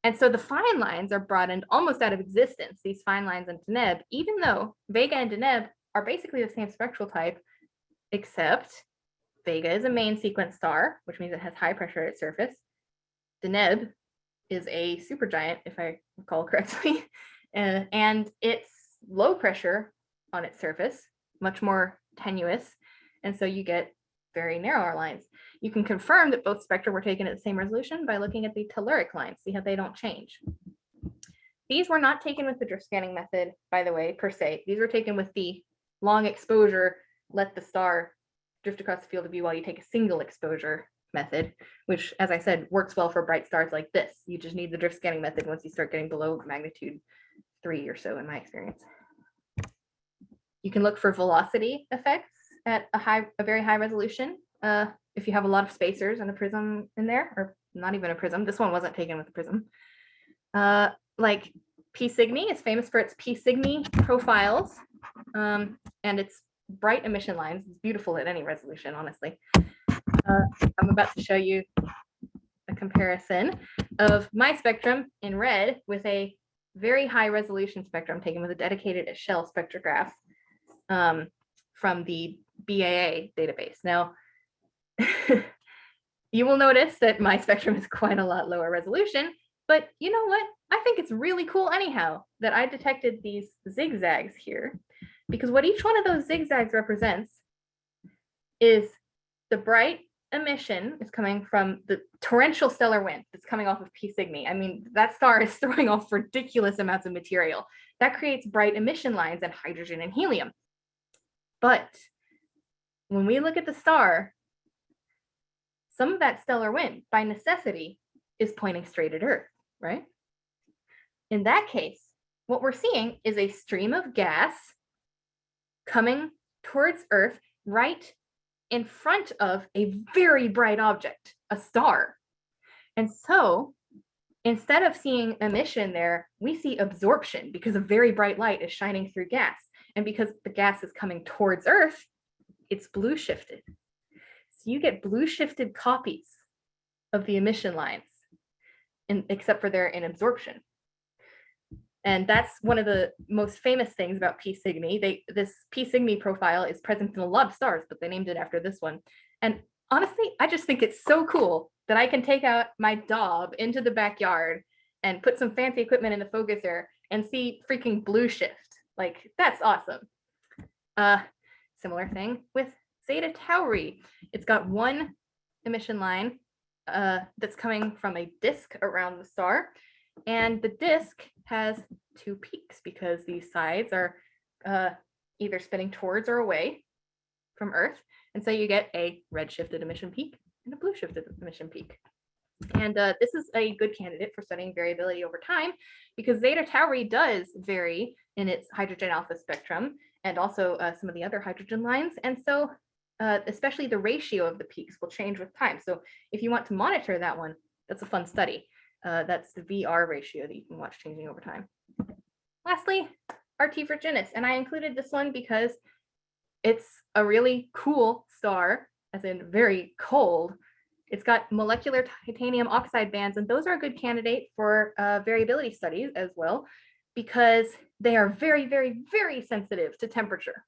And so the fine lines are broadened almost out of existence, these fine lines in Deneb, even though Vega and Deneb are basically the same spectral type, except Vega is a main sequence star, which means it has high pressure at its surface. Deneb is a supergiant, if I recall correctly, and it's low pressure on its surface, much more tenuous, and so you get very narrower lines. You can confirm that both spectra were taken at the same resolution by looking at the telluric lines, see how they don't change. These were not taken with the drift scanning method, by the way, per se. These were taken with the long exposure, let the star drift across the field of view while you take a single exposure method, which, as I said, works well for bright stars like this. You just need the drift scanning method once you start getting below magnitude 3 or so, in my experience. You can look for velocity effects at a very high resolution. If you have a lot of spacers and a prism in there, or not even a prism, this one wasn't taken with a prism. Like P Cygni is famous for its P Cygni profiles and its bright emission lines. It's beautiful at any resolution, honestly. I'm about to show you a comparison of my spectrum in red with a very high resolution spectrum taken with a dedicated Echelle spectrograph from the BAA database. Now, you will notice that my spectrum is quite a lot lower resolution, but you know what? I think it's really cool anyhow that I detected these zigzags here, because what each one of those zigzags represents is the bright emission is coming from the torrential stellar wind that's coming off of P Cygni. I mean, that star is throwing off ridiculous amounts of material. That creates bright emission lines and hydrogen and helium. But when we look at the star, some of that stellar wind, by necessity, is pointing straight at Earth, right? In that case, what we're seeing is a stream of gas coming towards Earth right in front of a very bright object, a star. And so instead of seeing emission there, we see absorption because a very bright light is shining through gas. And because the gas is coming towards Earth, it's blue shifted. So you get blue shifted copies of the emission lines, except for they're in absorption. And that's one of the most famous things about P Cygni. This P Cygni profile is present in a lot of stars, but they named it after this one. And honestly, I just think it's so cool that I can take out my Dob into the backyard and put some fancy equipment in the focuser and see freaking blue shift. Like, that's awesome. Similar thing with Zeta Tauri. It's got one emission line that's coming from a disk around the star, and the disk has two peaks because these sides are either spinning towards or away from Earth, and so you get a red shifted emission peak and a blue shifted emission peak. And this is a good candidate for studying variability over time, because Zeta Tauri does vary in its hydrogen alpha spectrum and also some of the other hydrogen lines. And so especially the ratio of the peaks will change with time. So if you want to monitor that one, that's a fun study. That's the VR ratio that you can watch changing over time. Lastly, RT Virginis. And I included this one because it's a really cool star, as in very cold, It's got molecular titanium oxide bands, and those are a good candidate for variability studies as well, because they are very, very, very sensitive to temperature.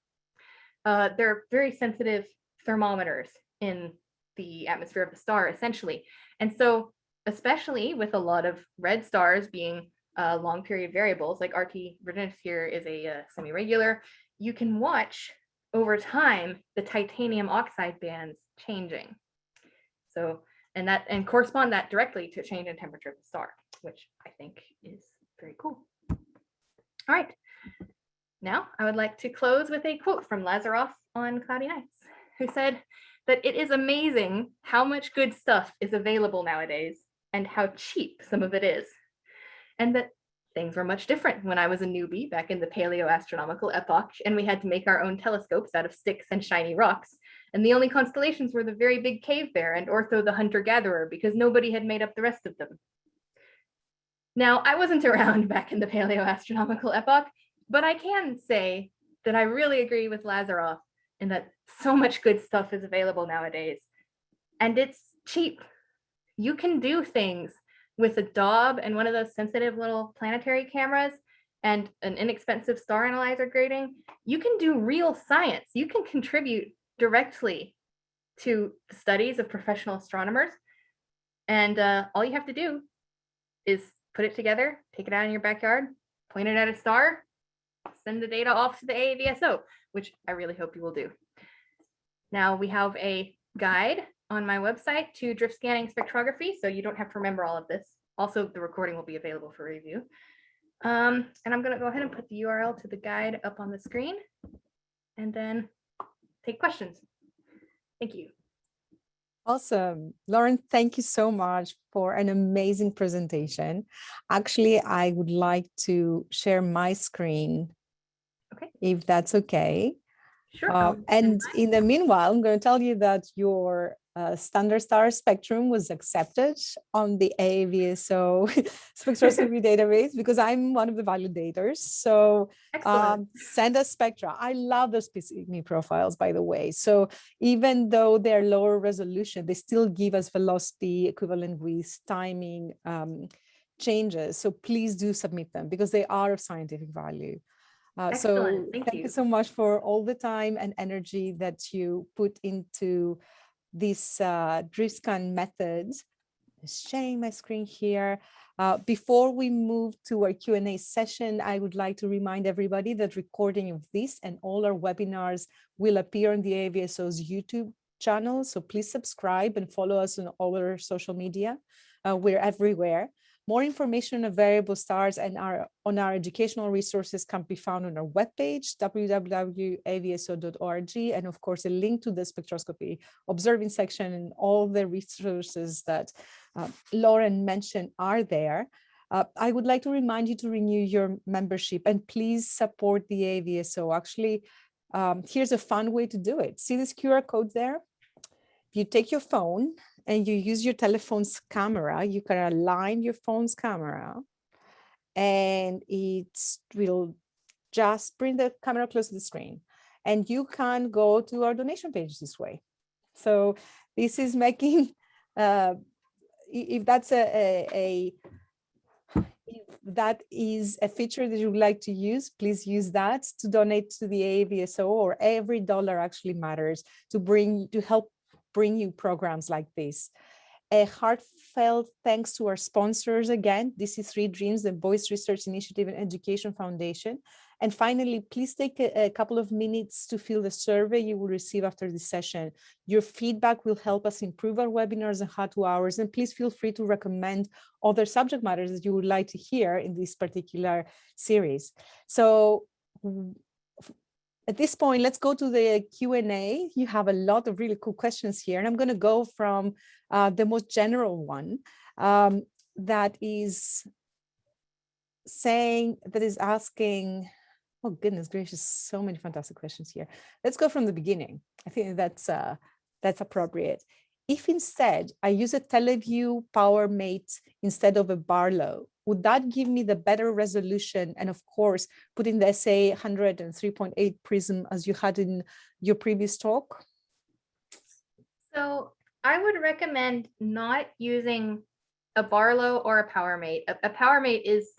They're very sensitive thermometers in the atmosphere of the star, essentially. And so, especially with a lot of red stars being long period variables, like RT Virginis here is a semi-regular, you can watch over time the titanium oxide bands changing. So, and correspond that directly to change in temperature of the star, which I think is very cool. All right. Now, I would like to close with a quote from Lazaroff on Cloudy Nights, who said that it is amazing how much good stuff is available nowadays and how cheap some of it is. And that things were much different when I was a newbie back in the paleoastronomical epoch, and we had to make our own telescopes out of sticks and shiny rocks. And the only constellations were the very big Cave Bear and Ortho the hunter-gatherer, because nobody had made up the rest of them. Now, I wasn't around back in the paleoastronomical epoch, but I can say that I really agree with Lazaroff in that so much good stuff is available nowadays, and it's cheap. You can do things with a Daub and one of those sensitive little planetary cameras and an inexpensive star analyzer grating. You can do real science. You can contribute directly to the studies of professional astronomers. And all you have to do is put it together, take it out in your backyard, point it at a star, send the data off to the AAVSO, which I really hope you will do. Now we have a guide on my website to drift scanning spectrography, so you don't have to remember all of this. Also, the recording will be available for review. And I'm going to go ahead and put the URL to the guide up on the screen and then take questions. Thank you. Awesome. Lauren, thank you so much for an amazing presentation. Actually, I would like to share my screen, okay, if that's okay. Sure. And in the meanwhile, I'm going to tell you that your standard star spectrum was accepted on the AAVSO spectroscopy database because I'm one of the validators. So send us spectra. I love those PCME profiles, by the way. So even though they're lower resolution, they still give us velocity equivalent with timing changes. So please do submit them because they are of scientific value. So thank you so much for all the time and energy that you put into this DriftScan method. Just sharing my screen here. Before we move to our Q&A session, I would like to remind everybody that recording of this and all our webinars will appear on the AAVSO's YouTube channel. So please subscribe and follow us on all our social media. We're everywhere. More information on variable stars and on our educational resources can be found on our webpage, www.avso.org, and of course, a link to the spectroscopy observing section and all the resources that Lauren mentioned are there. I would like to remind you to renew your membership and please support the AAVSO. Actually, here's a fun way to do it. See this QR code there? You take your phone and you use your telephone's camera, you can align your phone's camera and it will just bring the camera close to the screen. And you can go to our donation page this way. So this is making, if that's if that is a feature that you would like to use, please use that to donate to the AAVSO, or every dollar actually matters to help bring you programs like this. A heartfelt thanks to our sponsors again, DC3 Dreams, the Boyce Research Initiative and Education Foundation. And finally, please take a couple of minutes to fill the survey you will receive after this session. Your feedback will help us improve our webinars and how-to hours, and please feel free to recommend other subject matters that you would like to hear in this particular series. So at this point, let's go to the Q&A. You have a lot of really cool questions here, and I'm going to go from the most general one that is asking, oh goodness gracious, so many fantastic questions here. Let's go from the beginning. I think that's appropriate. If instead I use a TeleVue PowerMate instead of a Barlow, would that give me the better resolution? And of course, put in the SA 100 and 3.8 prism as you had in your previous talk? So I would recommend not using a Barlow or a PowerMate. A PowerMate is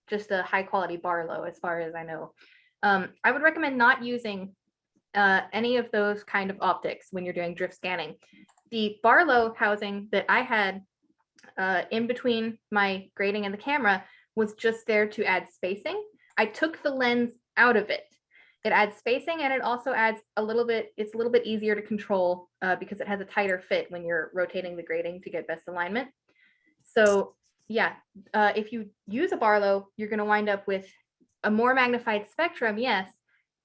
just a high quality Barlow, as far as I know. I would recommend not using any of those kind of optics when you're doing drift scanning. The Barlow housing that I had in between my grating and the camera was just there to add spacing. I took the lens out of it. It adds spacing, and it also adds a little bit, it's a little bit easier to control because it has a tighter fit when you're rotating the grating to get best alignment. So yeah, if you use a Barlow, you're going to wind up with a more magnified spectrum, yes,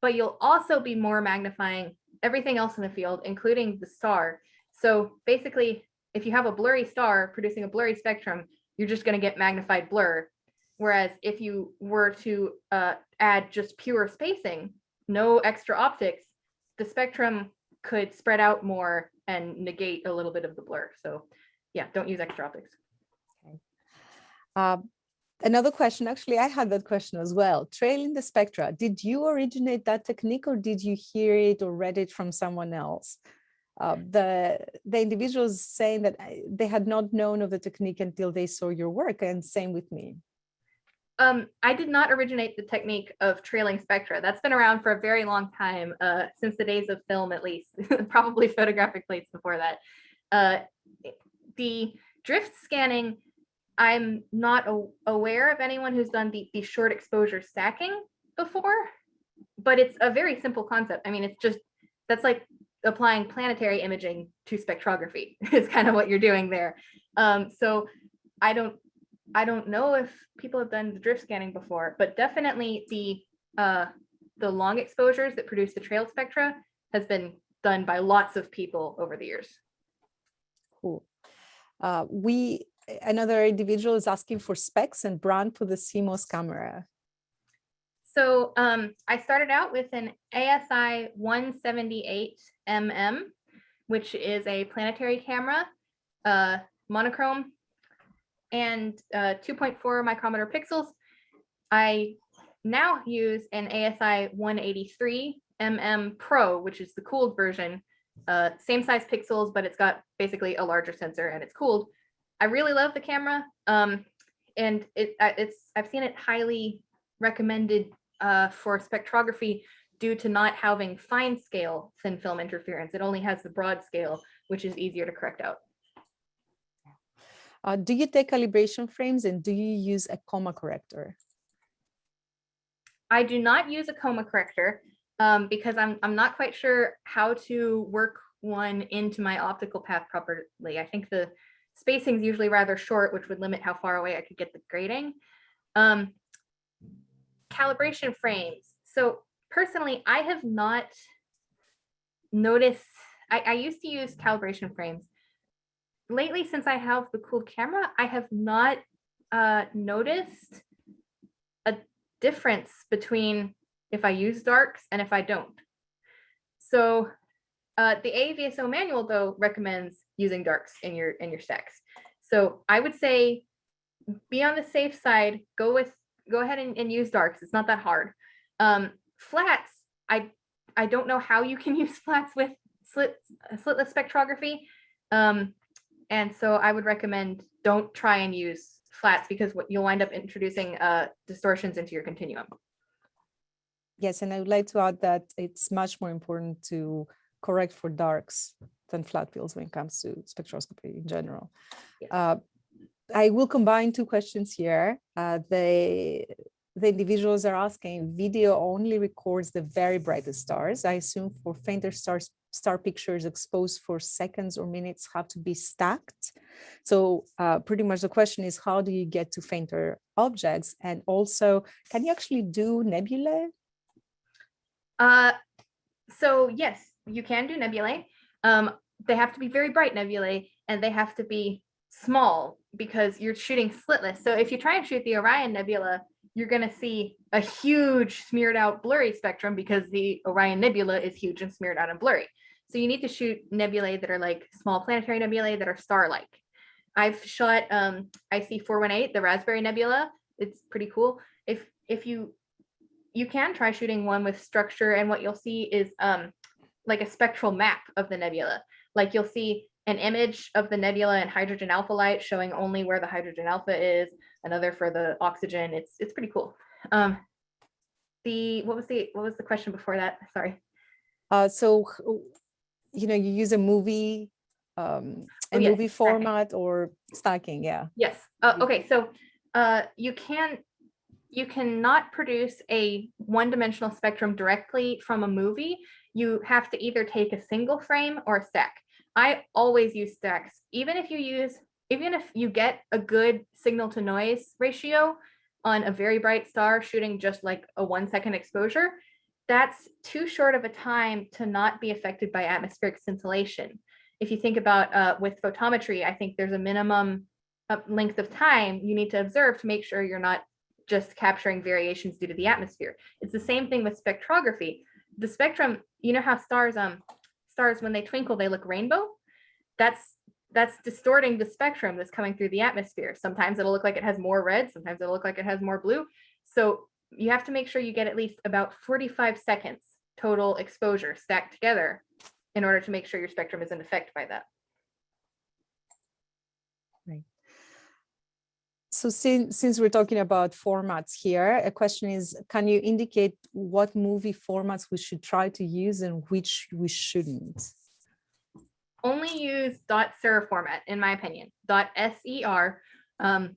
but you'll also be more magnifying everything else in the field, including the star. So basically, if you have a blurry star producing a blurry spectrum, you're just going to get magnified blur. Whereas if you were to add just pure spacing, no extra optics, the spectrum could spread out more and negate a little bit of the blur. So yeah, don't use extra optics. Okay. Another question, actually, I had that question as well. Trailing the spectra, did you originate that technique, or did you hear it or read it from someone else? The individuals saying that they had not known of the technique until they saw your work, and same with me. I did not originate the technique of trailing spectra. That's been around for a very long time, since the days of film, at least, probably photographic plates before that. The drift scanning, I'm not aware of anyone who's done the short exposure stacking before, but it's a very simple concept. I mean, it's just, that's like applying planetary imaging to spectrography is kind of what you're doing there. So I don't know if people have done the drift scanning before, but definitely the long exposures that produce the trail spectra has been done by lots of people over the years. Cool. Another individual is asking for specs and brand for the CMOS camera. So I started out with an ASI 178mm, which is a planetary camera, monochrome, and 2.4 micrometer pixels. I now use an ASI 183mm Pro, which is the cooled version. Same size pixels, but it's got basically a larger sensor and it's cooled. I really love the camera, and I've seen it highly recommended for spectrography due to not having fine scale thin film interference. It only has the broad scale, which is easier to correct out. Do you take calibration frames, and do you use a coma corrector? I do not use a coma corrector because I'm not quite sure how to work one into my optical path properly. I think the spacing is usually rather short, which would limit how far away I could get the grating. Calibration frames. So personally, I have not noticed, I used to use calibration frames. Lately, since I have the cooled camera, I have not noticed a difference between if I use darks and if I don't. So the AVSO manual, though, recommends using darks in your stacks. So I would say be on the safe side. Go ahead and use darks. It's not that hard. Flats, I don't know how you can use flats with slitless spectrography. And so I would recommend don't try and use flats because you'll wind up introducing distortions into your continuum. Yes, and I would like to add that it's much more important to correct for darks than flat fields when it comes to spectroscopy in general. Yes. I will combine two questions here. The individuals are asking, video only records the very brightest stars. I assume for fainter stars, star pictures exposed for seconds or minutes have to be stacked. So pretty much the question is, how do you get to fainter objects? And also, can you actually do nebulae? So yes, you can do nebulae. They have to be very bright nebulae, and they have to be small because you're shooting slitless. So if you try and shoot the Orion Nebula, you're going to see a huge smeared out blurry spectrum because the Orion Nebula is huge and smeared out and blurry. So you need to shoot nebulae that are like small planetary nebulae that are star-like. I've shot IC 418, the Raspberry Nebula. It's pretty cool. If you can try shooting one with structure, and what you'll see is like a spectral map of the nebula. Like you'll see an image of the nebula and hydrogen alpha light showing only where the hydrogen alpha is, another for the oxygen. It's pretty cool. What was the question before that? Sorry. So, you use a movie, yes, movie format or stacking, yeah. Yes. Okay. So you cannot produce a one-dimensional spectrum directly from a movie. You have to either take a single frame or a stack. I always use stacks, even if you get a good signal to noise ratio on a very bright star shooting just like a 1 second exposure. That's too short of a time to not be affected by atmospheric scintillation. If you think about with photometry, I think there's a minimum length of time you need to observe to make sure you're not just capturing variations due to the atmosphere. It's the same thing with spectrography. The spectrum, you know how stars when they twinkle, they look rainbow? That's distorting the spectrum that's coming through the atmosphere. Sometimes it'll look like it has more red, sometimes it'll look like it has more blue. So you have to make sure you get at least about 45 seconds total exposure stacked together in order to make sure your spectrum isn't affected by that. Right. So since we're talking about formats here, a question is, can you indicate what movie formats we should try to use and which we shouldn't? Only use .ser format, in my opinion. .ser,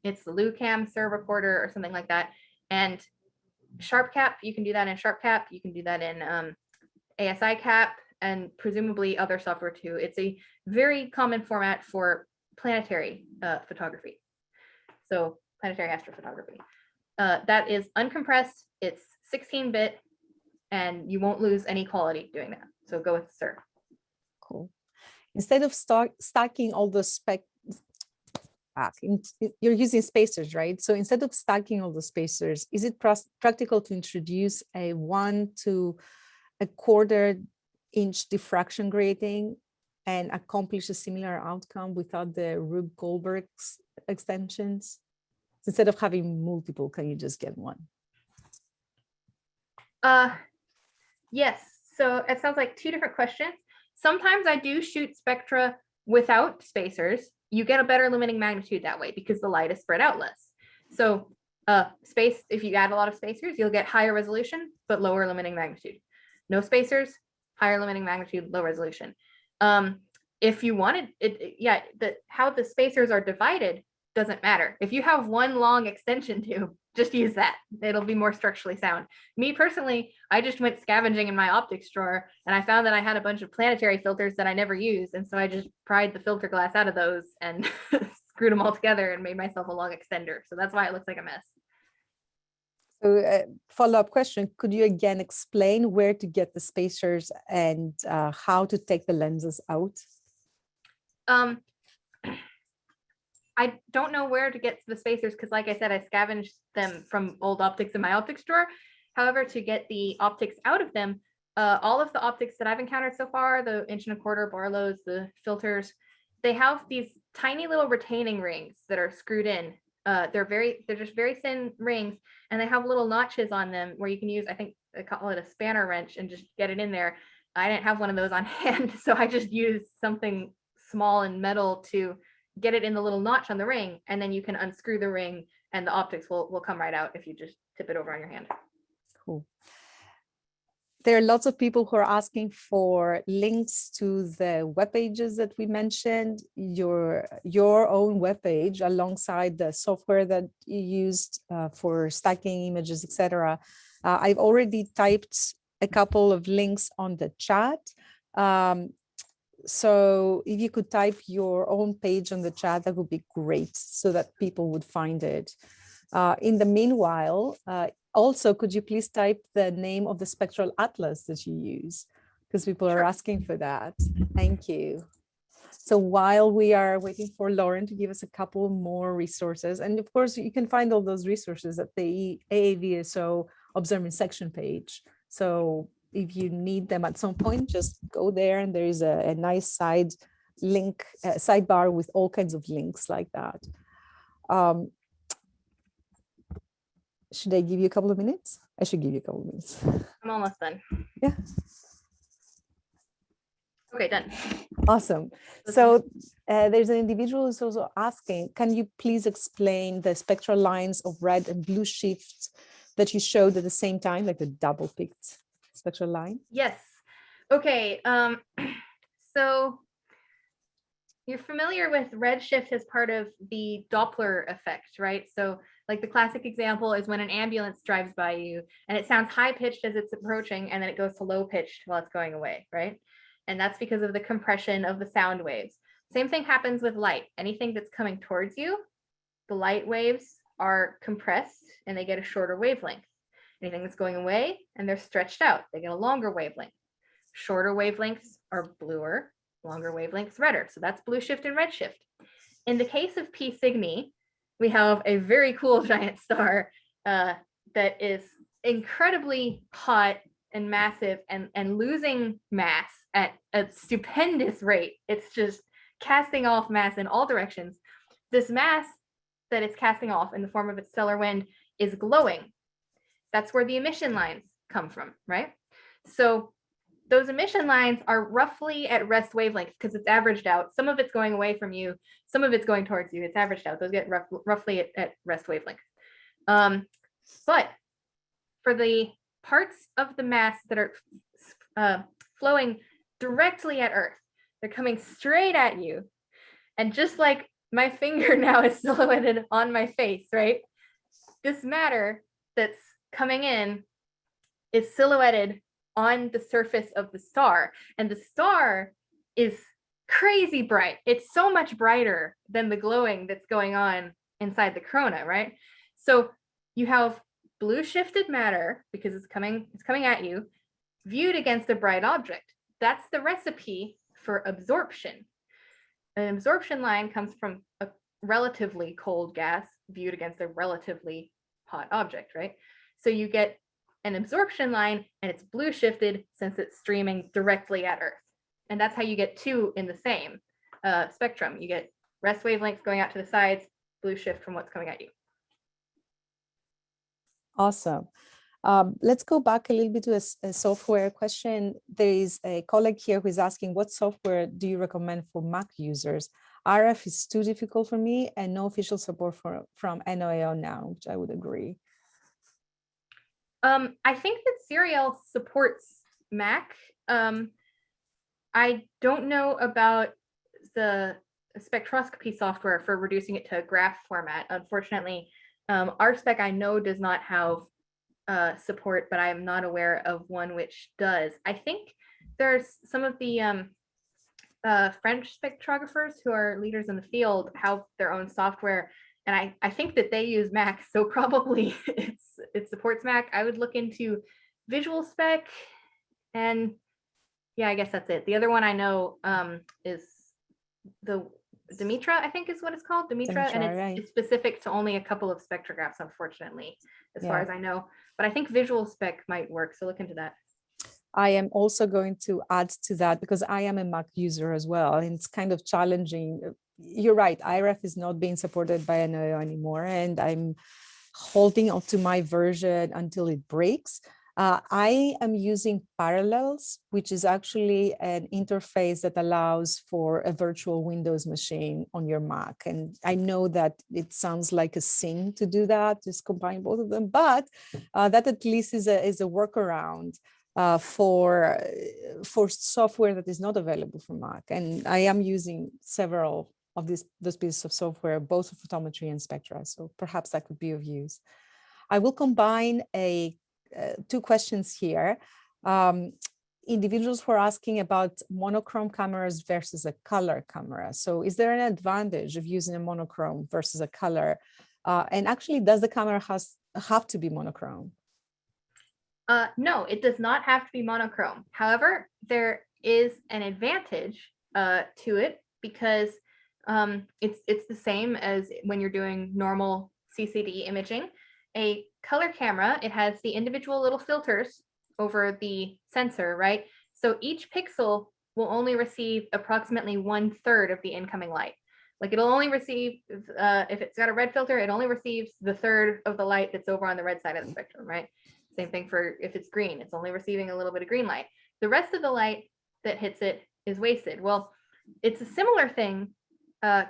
it's the LuCam SIR recorder or something like that. And SharpCap, you can do that in SharpCap. You can do that in ASICap and presumably other software too. It's a very common format for planetary photography. So planetary astrophotography. That is uncompressed. It's 16-bit, and you won't lose any quality doing that. So go with SIR. Cool. Instead of stacking all the you're using spacers, right? So instead of stacking all the spacers, is it practical to introduce a 1 to 1/4 inch diffraction grating and accomplish a similar outcome without the Rube Goldberg extensions? Instead of having multiple, can you just get one? Yes. So it sounds like two different questions. Sometimes I do shoot spectra without spacers. You get a better limiting magnitude that way because the light is spread out less. So if you add a lot of spacers, you'll get higher resolution, but lower limiting magnitude. No spacers, higher limiting magnitude, low resolution. If you wanted it, how the spacers are divided doesn't matter. If you have one long extension tube, just use that. It'll be more structurally sound. Me personally, I just went scavenging in my optics drawer and I found that I had a bunch of planetary filters that I never used. And so I just pried the filter glass out of those and screwed them all together and made myself a long extender. So that's why it looks like a mess. So follow-up question, could you again explain where to get the spacers and how to take the lenses out? I don't know where to get the spacers because, like I said, I scavenged them from old optics in my optics drawer. However, to get the optics out of them, all of the optics that I've encountered so far, the 1 1/4 Barlows, the filters, they have these tiny little retaining rings that are screwed in. They're just very thin rings, and they have little notches on them where you can use, I think they call it a spanner wrench, and just get it in there. I didn't have one of those on hand, so I just used something small and metal to get it in the little notch on the ring, and then you can unscrew the ring and the optics will come right out if you just tip it over on your hand. Cool. There are lots of people who are asking for links to the web pages that we mentioned, your own web page alongside the software that you used for stacking images, etc. I've already typed a couple of links on the chat. So if you could type your own page on the chat, that would be great so that people would find it. In the meanwhile, also, could you please type the name of the spectral atlas that you use? Because people are asking for that. Thank you. So while we are waiting for Lauren to give us a couple more resources, and of course, you can find all those resources at the AAVSO Observing section page. So if you need them at some point, just go there and there is a nice sidebar with all kinds of links like that. Should I give you a couple of minutes? I should give you a couple of minutes. I'm almost done. Yeah. Okay, done. Awesome. Let's So there's an individual who's also asking, can you please explain the spectral lines of red and blue shifts that you showed at the same time, like the double picked spectral line? Yes. Okay. So you're familiar with redshift as part of the Doppler effect, right? So like the classic example is when an ambulance drives by you and it sounds high pitched as it's approaching and then it goes to low pitched while it's going away, right? And that's because of the compression of the sound waves. Same thing happens with light. Anything that's coming towards you, the light waves are compressed and they get a shorter wavelength. Anything that's going away and they're stretched out, they get a longer wavelength. Shorter wavelengths are bluer, longer wavelengths redder. So that's blue shift and red shift. In the case of P Cygni, we have a very cool giant star that is incredibly hot and massive and losing mass at a stupendous rate. It's just casting off mass in all directions. This mass that it's casting off in the form of its stellar wind is glowing. That's where the emission lines come from, right? So those emission lines are roughly at rest wavelengths because it's averaged out. Some of it's going away from you, some of it's going towards you. It's averaged out. Those get roughly at rest wavelengths. But for the parts of the mass that are flowing directly at Earth, they're coming straight at you. And just like my finger now is silhouetted on my face, right? This matter that's coming in is silhouetted on the surface of the star. And the star is crazy bright. It's so much brighter than the glowing that's going on inside the corona, right? So you have blue shifted matter because it's coming at you, viewed against a bright object. That's the recipe for absorption. An absorption line comes from a relatively cold gas viewed against a relatively hot object, right? So you get an absorption line and it's blue shifted since it's streaming directly at Earth. And that's how you get two in the same spectrum. You get rest wavelengths going out to the sides, blue shift from what's coming at you. Awesome. Let's go back a little bit to a software question. There is a colleague here who is asking, what software do you recommend for Mac users? RF is too difficult for me and no official support from NOAO now, which I would agree. I think that Serial supports Mac. I don't know about the spectroscopy software for reducing it to a graph format. Unfortunately, RSpec I know does not have support, but I am not aware of one which does. I think there's some of the French spectrographers who are leaders in the field have their own software, and I think that they use Mac, so probably it supports Mac. I would look into Visual Spec, and yeah, I guess that's it. The other one I know is the Dimitra, I think is what it's called, Dimitra, and it's specific to only a couple of spectrographs, unfortunately, as far as I know. But I think Visual Spec might work, so look into that. I am also going to add to that because I am a Mac user as well, and it's kind of challenging. You're right, IRF is not being supported by NOAO anymore, and I'm holding on to my version until it breaks. I am using Parallels, which is actually an interface that allows for a virtual Windows machine on your Mac. And I know that it sounds like a sin to do that, just combine both of them, but that at least is a workaround for software that is not available for Mac. And I am using several of those pieces of software, both for photometry and spectra. So perhaps that could be of use. I will combine two questions here. Individuals were asking about monochrome cameras versus a color camera. So is there an advantage of using a monochrome versus a color? And actually, does the camera have to be monochrome? No, it does not have to be monochrome. However, there is an advantage to it because it's the same as when you're doing normal CCD imaging. A color camera, it has the individual little filters over the sensor, right? So each pixel will only receive approximately 1/3 of the incoming light. Like it'll only receive, if it's got a red filter, it only receives the third of the light that's over on the red side of the spectrum, right? Same thing for if it's green, it's only receiving a little bit of green light. The rest of the light that hits it is wasted. Well, it's a similar thing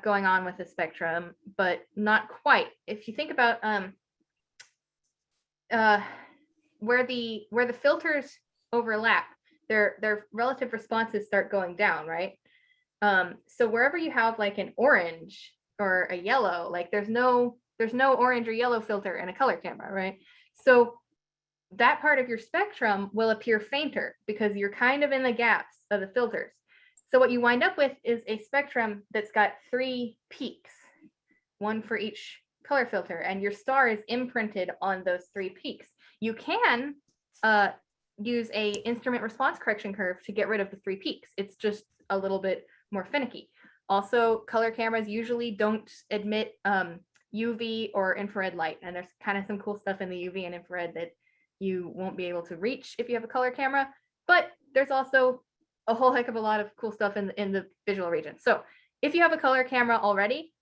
going on with the spectrum, but not quite. If you think about where the filters overlap, their relative responses start going down, right? So wherever you have like an orange or a yellow, like there's no orange or yellow filter in a color camera, right? So that part of your spectrum will appear fainter because you're kind of in the gaps of the filters. So what you wind up with is a spectrum that's got 3 peaks, one for each color filter, and your star is imprinted on those 3 peaks. You can use a instrument response correction curve to get rid of the 3 peaks. It's just a little bit more finicky. Also, color cameras usually don't admit UV or infrared light, and there's kind of some cool stuff in the UV and infrared that you won't be able to reach if you have a color camera, but there's also a whole heck of a lot of cool stuff in the visual region. So if you have a color camera already,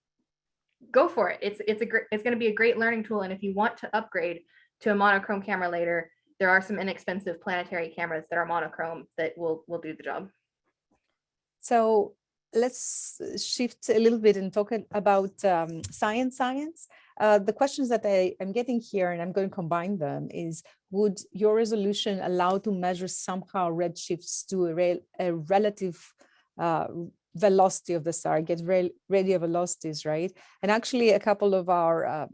go for it. It's going to be a great learning tool, and if you want to upgrade to a monochrome camera later, there are some inexpensive planetary cameras that are monochrome that will do the job. So let's shift a little bit and talk about science. The questions that I am getting here, and I'm going to combine them, is would your resolution allow to measure somehow redshifts to a relative velocity of the star, get radial velocities, right? And actually a couple of our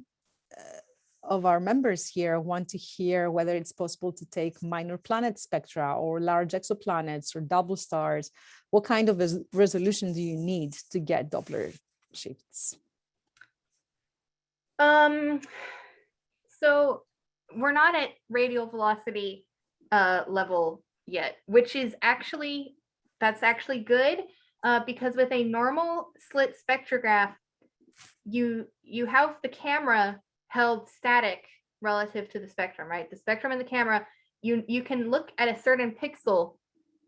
members here want to hear whether it's possible to take minor planet spectra or large exoplanets or double stars. What kind of resolution do you need to get Doppler shifts? So we're not at radial velocity level yet, which is actually good because with a normal slit spectrograph, you have the camera held static relative to the spectrum, right? The spectrum in the camera, you can look at a certain pixel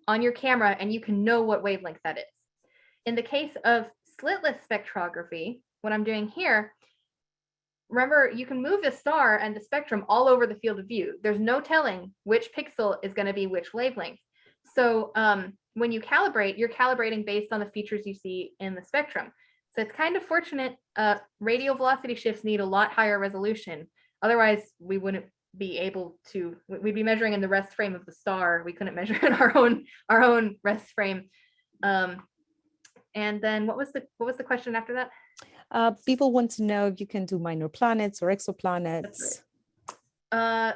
on your camera and you can know what wavelength that is. In the case of slitless spectrography, what I'm doing here, remember, you can move the star and the spectrum all over the field of view. There's no telling which pixel is going to be which wavelength. So when you calibrate, you're calibrating based on the features you see in the spectrum. So it's kind of fortunate. Radial velocity shifts need a lot higher resolution. Otherwise, we wouldn't be able to. We'd be measuring in the rest frame of the star. We couldn't measure in our own rest frame. And then what was the question after that? People want to know if you can do minor planets or exoplanets. I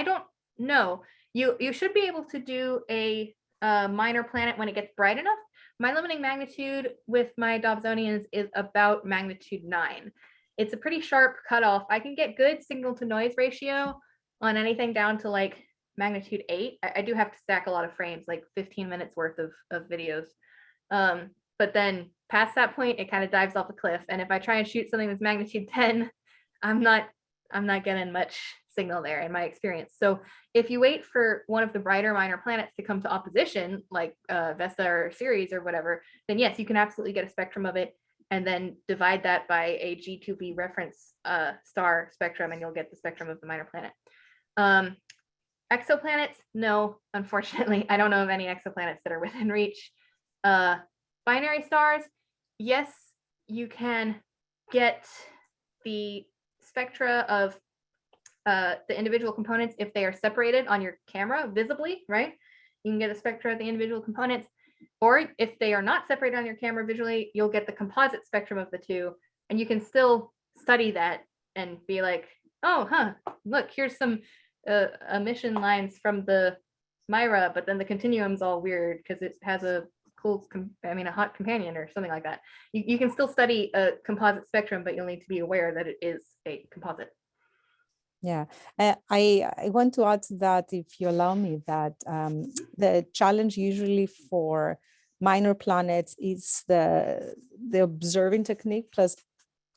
don't know. You should be able to do a minor planet when it gets bright enough. My limiting magnitude with my Dobsonians is about magnitude 9. It's a pretty sharp cutoff. I can get good signal to noise ratio on anything down to like magnitude 8. I do have to stack a lot of frames, like 15 minutes worth of videos. But then past that point, it kind of dives off a cliff. And if I try and shoot something that's magnitude 10, I'm not getting much signal there in my experience. So if you wait for one of the brighter minor planets to come to opposition, like Vesta or Ceres or whatever, then yes, you can absolutely get a spectrum of it and then divide that by a G2b reference star spectrum, and you'll get the spectrum of the minor planet. Exoplanets, no, unfortunately, I don't know of any exoplanets that are within reach. Binary stars, yes, you can get the spectra of the individual components if they are separated on your camera visibly, right? You can get a spectra of the individual components, or if they are not separated on your camera visually, you'll get the composite spectrum of the two, and you can still study that and be like, oh, look, here's some emission lines from the Mira, but then the continuum's all weird because it has a cool, a hot companion or something like that. You can still study a composite spectrum, but you'll need to be aware that it is a composite. Yeah, I want to add to that, if you allow me, that the challenge usually for minor planets is the observing technique, plus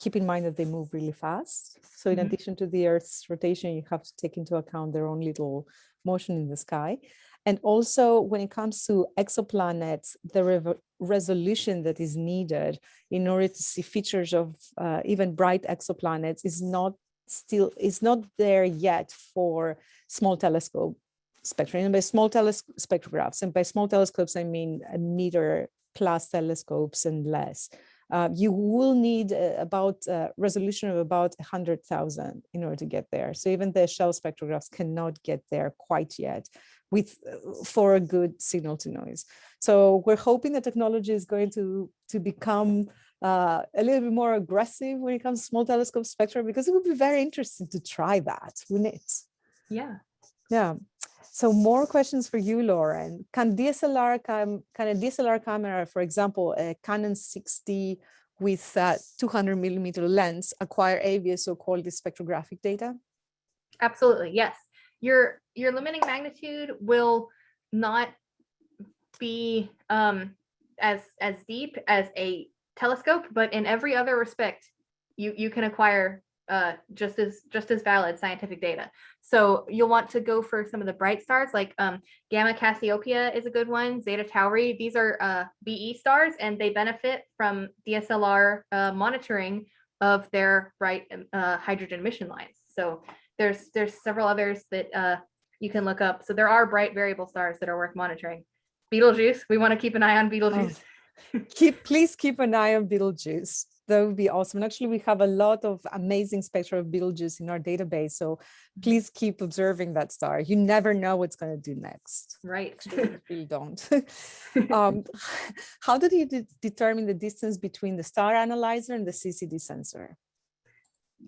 keep in mind that they move really fast. So in addition to the Earth's rotation, you have to take into account their own little motion in the sky. And also when it comes to exoplanets, the resolution that is needed in order to see features of even bright exoplanets is not there yet for small telescope spectrum, and by small spectrographs, and by small telescopes, I mean a meter plus telescopes and less. You will need about resolution of about 100,000 in order to get there. So even the shell spectrographs cannot get there quite yet for a good signal to noise. So we're hoping the technology is going to become a little bit more aggressive when it comes to small telescope spectra, because it would be very interesting to try that, wouldn't it? Yeah. Yeah. So more questions for you, Lauren. Can a DSLR camera, for example, a Canon 60 with 200 millimeter lens, acquire AVSO quality spectrographic data? Absolutely, yes. Your limiting magnitude will not be as deep as a telescope, but in every other respect, you can acquire just as valid scientific data. So you'll want to go for some of the bright stars, like Gamma Cassiopeia is a good one, Zeta Tauri. These are BE stars, and they benefit from DSLR monitoring of their bright hydrogen emission lines. So there's several others that you can look up. So there are bright variable stars that are worth monitoring. Betelgeuse, we want to keep an eye on Betelgeuse. Please keep an eye on Betelgeuse. That would be awesome. And actually, we have a lot of amazing spectra of Betelgeuse in our database. So please keep observing that star. You never know what's going to do next. Right. You really don't. How did you determine the distance between the star analyzer and the CCD sensor?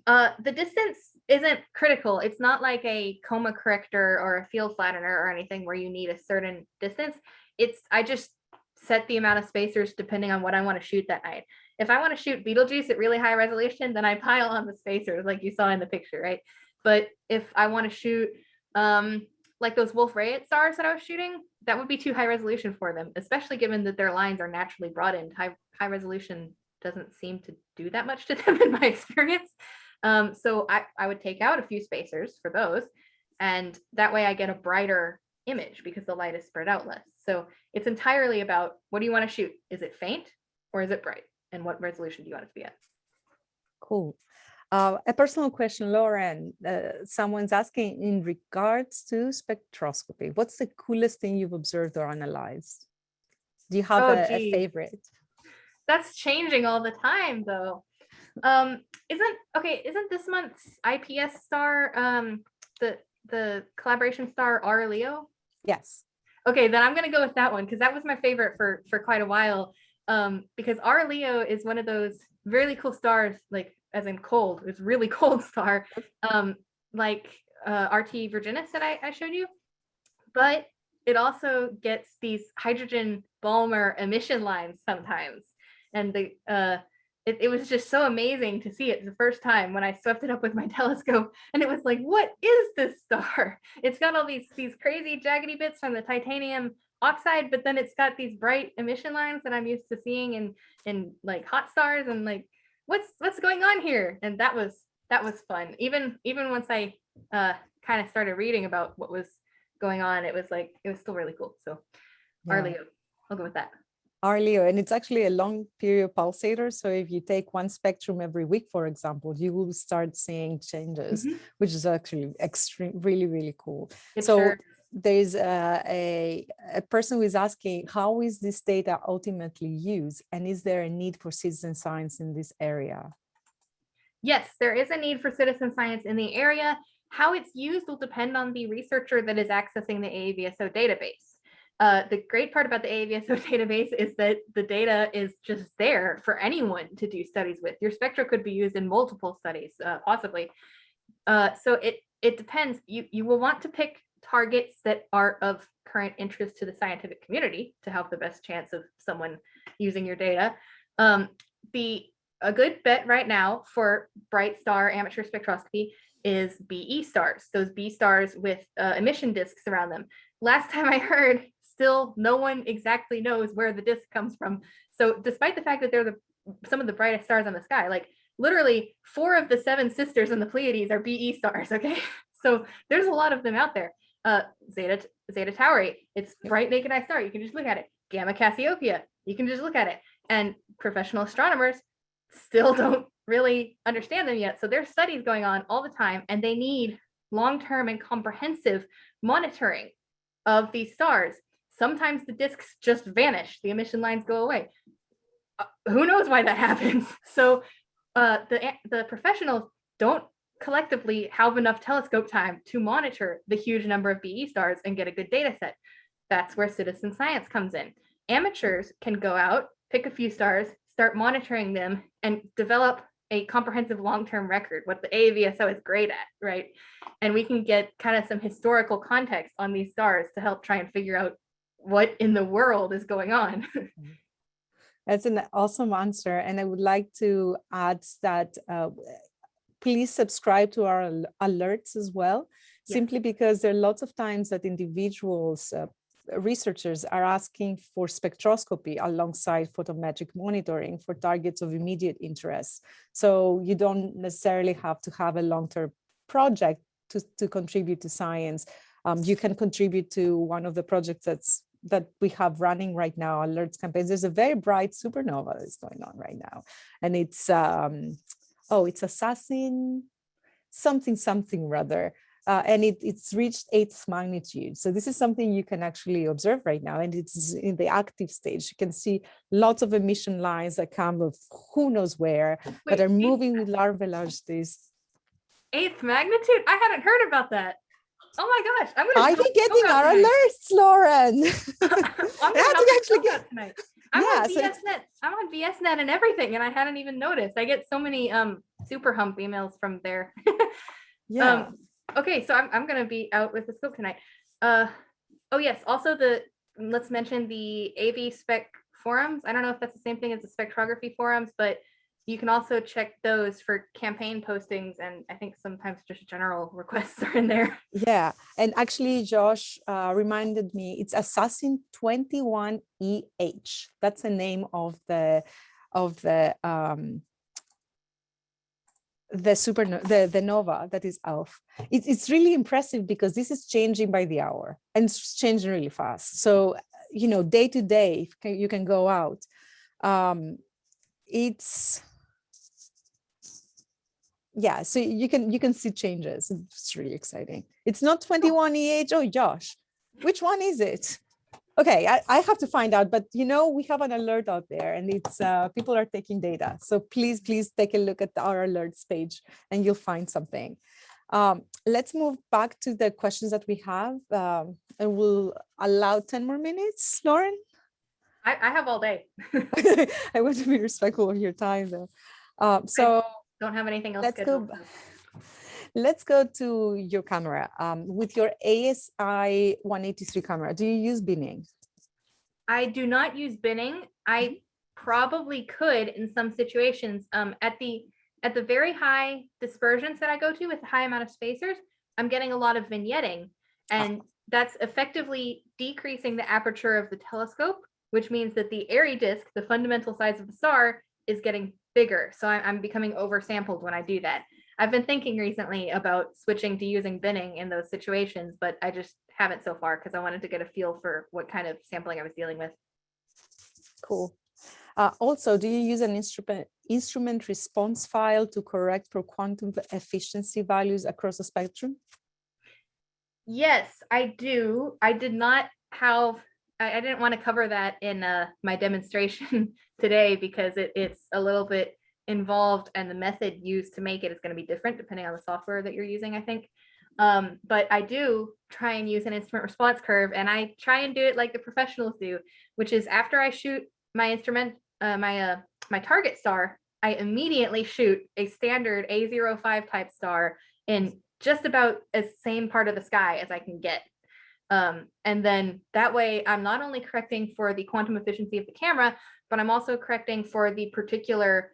The distance isn't critical. It's not like a coma corrector or a field flattener or anything where you need a certain distance. I just set the amount of spacers depending on what I want to shoot that night. If I want to shoot Betelgeuse at really high resolution, then I pile on the spacers like you saw in the picture, right? But if I want to shoot like those Wolf-Rayet stars that I was shooting, that would be too high resolution for them, especially given that their lines are naturally broadened. High resolution doesn't seem to do that much to them in my experience. So I would take out a few spacers for those, and that way I get a brighter image because the light is spread out less. So it's entirely about, what do you want to shoot? Is it faint or is it bright? And what resolution do you want it to be at? Cool. A personal question, Lauren. Someone's asking, in regards to spectroscopy, what's the coolest thing you've observed or analyzed? Do you have a favorite? That's changing all the time, though. Isn't this month's IPS star the collaboration star R Leo? Yes. Okay, then I'm gonna go with that one because that was my favorite for quite a while. Because R Leo is one of those really cool stars, like as in cold, it's really cold star, like RT Virginis that I showed you, but it also gets these hydrogen Balmer emission lines sometimes, and it was just so amazing to see it the first time when I swept it up with my telescope, and it was like, what is this star? It's got all these crazy jaggedy bits from the titanium oxide, but then it's got these bright emission lines that I'm used to seeing in like hot stars, and like, what's going on here? And that was fun. Even once I kind of started reading about what was going on, it was still really cool. So yeah. R Leo, I'll go with that. R Leo, and it's actually a long period pulsator. So if you take one spectrum every week, for example, you will start seeing changes, which is actually really, really cool. There's a person who is asking, how is this data ultimately used? And is there a need for citizen science in this area? Yes, there is a need for citizen science in the area. How it's used will depend on the researcher that is accessing the AAVSO database. The great part about the AAVSO database is that the data is just there for anyone to do studies with. Your spectra could be used in multiple studies, possibly. So it depends. You will want to pick targets that are of current interest to the scientific community to have the best chance of someone using your data. A good bet right now for bright star amateur spectroscopy is BE stars, those B stars with emission disks around them. Last time I heard, still no one exactly knows where the disk comes from. So despite the fact that they're some of the brightest stars on the sky, like literally 4 of the 7 sisters in the Pleiades are BE stars, okay? So there's a lot of them out there. Zeta Tauri, it's bright naked eye star, you can just look at it. Gamma Cassiopeia, you can just look at it. And professional astronomers still don't really understand them yet. So there's studies going on all the time, and they need long-term and comprehensive monitoring of these stars. Sometimes the disks just vanish, the emission lines go away. Who knows why that happens? So the professionals don't collectively have enough telescope time to monitor the huge number of BE stars and get a good data set. That's where citizen science comes in. Amateurs can go out, pick a few stars, start monitoring them, and develop a comprehensive long-term record, what the AAVSO is great at, right? And we can get kind of some historical context on these stars to help try and figure out what in the world is going on. That's an awesome answer. And I would like to add that please subscribe to our alerts as well, simply because there are lots of times that individuals, researchers are asking for spectroscopy alongside photometric monitoring for targets of immediate interest. So you don't necessarily have to have a long-term project to contribute to science. You can contribute to one of the projects that we have running right now, alerts campaigns. There's a very bright supernova that's going on right now. And it's, it's Assassin something rather. And it's reached 8th magnitude. So this is something you can actually observe right now. And it's in the active stage. You can see lots of emission lines that come of who knows where, that are moving with large velocities. 8th magnitude? I hadn't heard about that. Oh my gosh. I've been getting our alerts, Lauren. I'm to actually get tonight. I'm on VSNet. I'm on VSNet and everything, and I hadn't even noticed. I get so many super hump emails from there. Yeah. Okay, so I'm gonna be out with the scope tonight. Oh yes, also let's mention the AV spec forums. I don't know if that's the same thing as the spectrography forums, but you can also check those for campaign postings, and I think sometimes just general requests are in there. Yeah, and actually Josh reminded me, it's Assassin 21EH. That's the name of the nova that is ALF. It's really impressive because this is changing by the hour and it's changing really fast. So, day to day, you can go out. So you can see changes. It's really exciting. It's not 21EH. Oh, Josh, which one is it? Okay, I have to find out, but we have an alert out there, and it's people are taking data. So please take a look at our alerts page, and you'll find something. Let's move back to the questions that we have, and we'll allow 10 more minutes, Lauren. I have all day. I want to be respectful of your time, though. I don't have anything else scheduled. Let's go to your camera. With your ASI 183 camera, do you use binning? I do not use binning. I probably could in some situations. At the very high dispersions that I go to with a high amount of spacers, I'm getting a lot of vignetting, and that's effectively decreasing the aperture of the telescope, which means that the Airy disk, the fundamental size of the star, is getting bigger. So I'm becoming oversampled when I do that. I've been thinking recently about switching to using binning in those situations, but I just haven't so far because I wanted to get a feel for what kind of sampling I was dealing with. Cool. Also, do you use an instrument response file to correct for quantum efficiency values across the spectrum? Yes, I do. I did not have, I didn't want to cover that in my demonstration today because it's a little bit involved, and the method used to make it is going to be different depending on the software that you're using, I think. But I do try and use an instrument response curve, and I try and do it like the professionals do, which is after I shoot my instrument, my target star, I immediately shoot a standard A05 type star in just about the same part of the sky as I can get. And then that way I'm not only correcting for the quantum efficiency of the camera, but I'm also correcting for the particular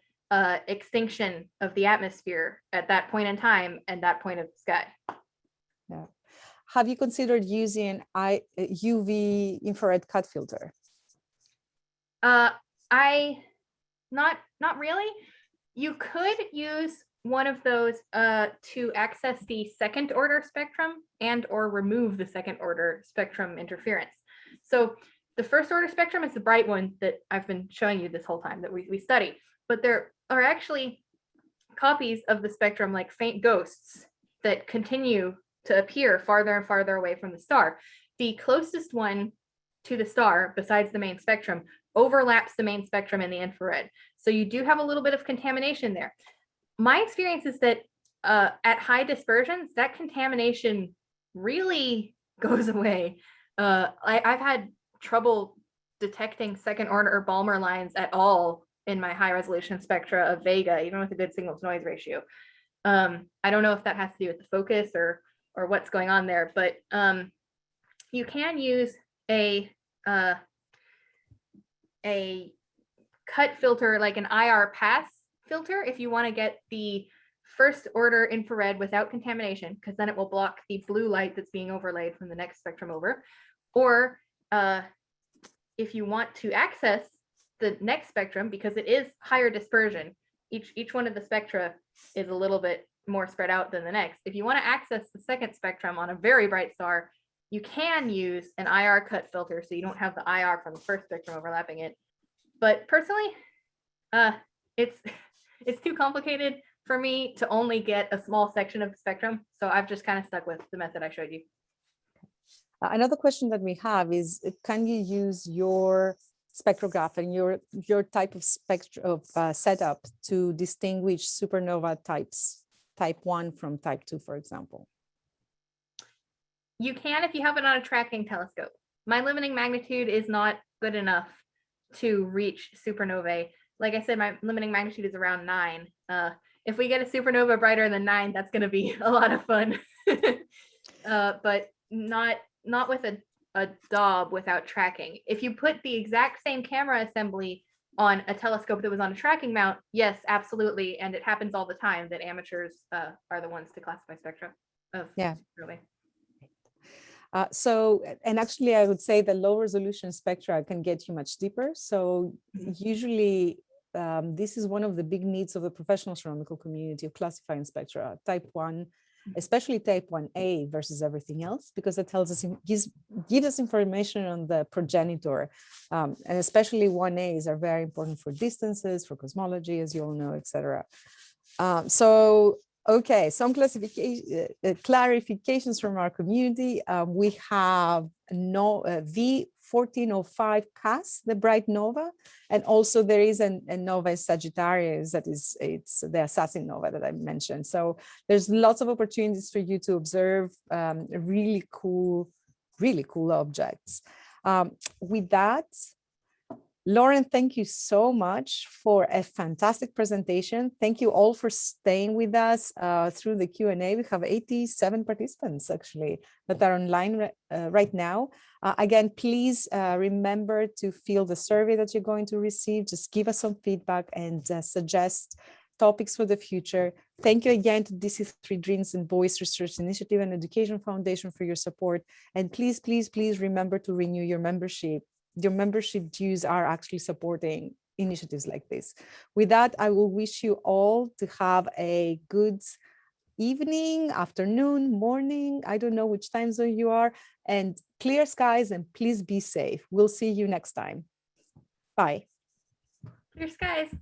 extinction of the atmosphere at that point in time and that point of the sky. Yeah. Have you considered using UV infrared cut filter? Not really. You could use one of those to access the second order spectrum and or remove the second order spectrum interference. So the first order spectrum is the bright one that I've been showing you this whole time that we study, but there are actually copies of the spectrum, like faint ghosts, that continue to appear farther and farther away from the star. the closest one to the star, besides the main spectrum, overlaps the main spectrum in the infrared. So you do have a little bit of contamination there. My experience is that at high dispersions, that contamination really goes away. I've had trouble detecting second order Balmer lines at all in my high resolution spectra of Vega, even with a good signal to noise ratio. I don't know if that has to do with the focus or what's going on there, but you can use a cut filter, like an IR pass filter, if you want to get the first order infrared without contamination, because then it will block the blue light that's being overlaid from the next spectrum over. Or if you want to access the next spectrum, because it is higher dispersion, each one of the spectra is a little bit more spread out than the next. If you want to access the second spectrum on a very bright star, you can use an IR cut filter, so you don't have the IR from the first spectrum overlapping it. But personally, it's too complicated for me to only get a small section of the spectrum. So I've just kind of stuck with the method I showed you. Another question that we have is, can you use your spectrograph and your type of setup to distinguish supernova types, type 1 from type 2, for example? You can if you have it on a tracking telescope. My limiting magnitude is not good enough to reach supernovae. Like I said, my limiting magnitude is around 9. If we get a supernova brighter than 9, that's going to be a lot of fun. But not with a Dob without tracking. If you put the exact same camera assembly on a telescope that was on a tracking mount, yes, absolutely. And it happens all the time that amateurs are the ones to classify spectra of supernovae. And actually, I would say the low resolution spectra can get you much deeper. So usually, this is one of the big needs of the professional astronomical community of classifying spectra, type 1, especially type 1a versus everything else, because it tells us, gives us information on the progenitor. And especially 1a's are very important for distances, for cosmology, as you all know, etc. Okay, some clarifications from our community. We have V1405 CAS, the bright nova, and also there is a nova Sagittarius it's the assassin nova that I mentioned. So there's lots of opportunities for you to observe really cool objects. With that, Lauren, thank you so much for a fantastic presentation. Thank you all for staying with us through the Q&A. We have 87 participants actually that are online right now. Again, please remember to fill the survey that you're going to receive. Just give us some feedback and suggest topics for the future. Thank you again to DC3 Dreams and Voice Research Initiative and Education Foundation for your support. And please, please, please remember to renew your membership. Your membership dues are actually supporting initiatives like this. With that, I will wish you all to have a good evening, afternoon, morning. I don't know which time zone you are, and clear skies, and please be safe. We'll see you next time. Bye. Clear skies.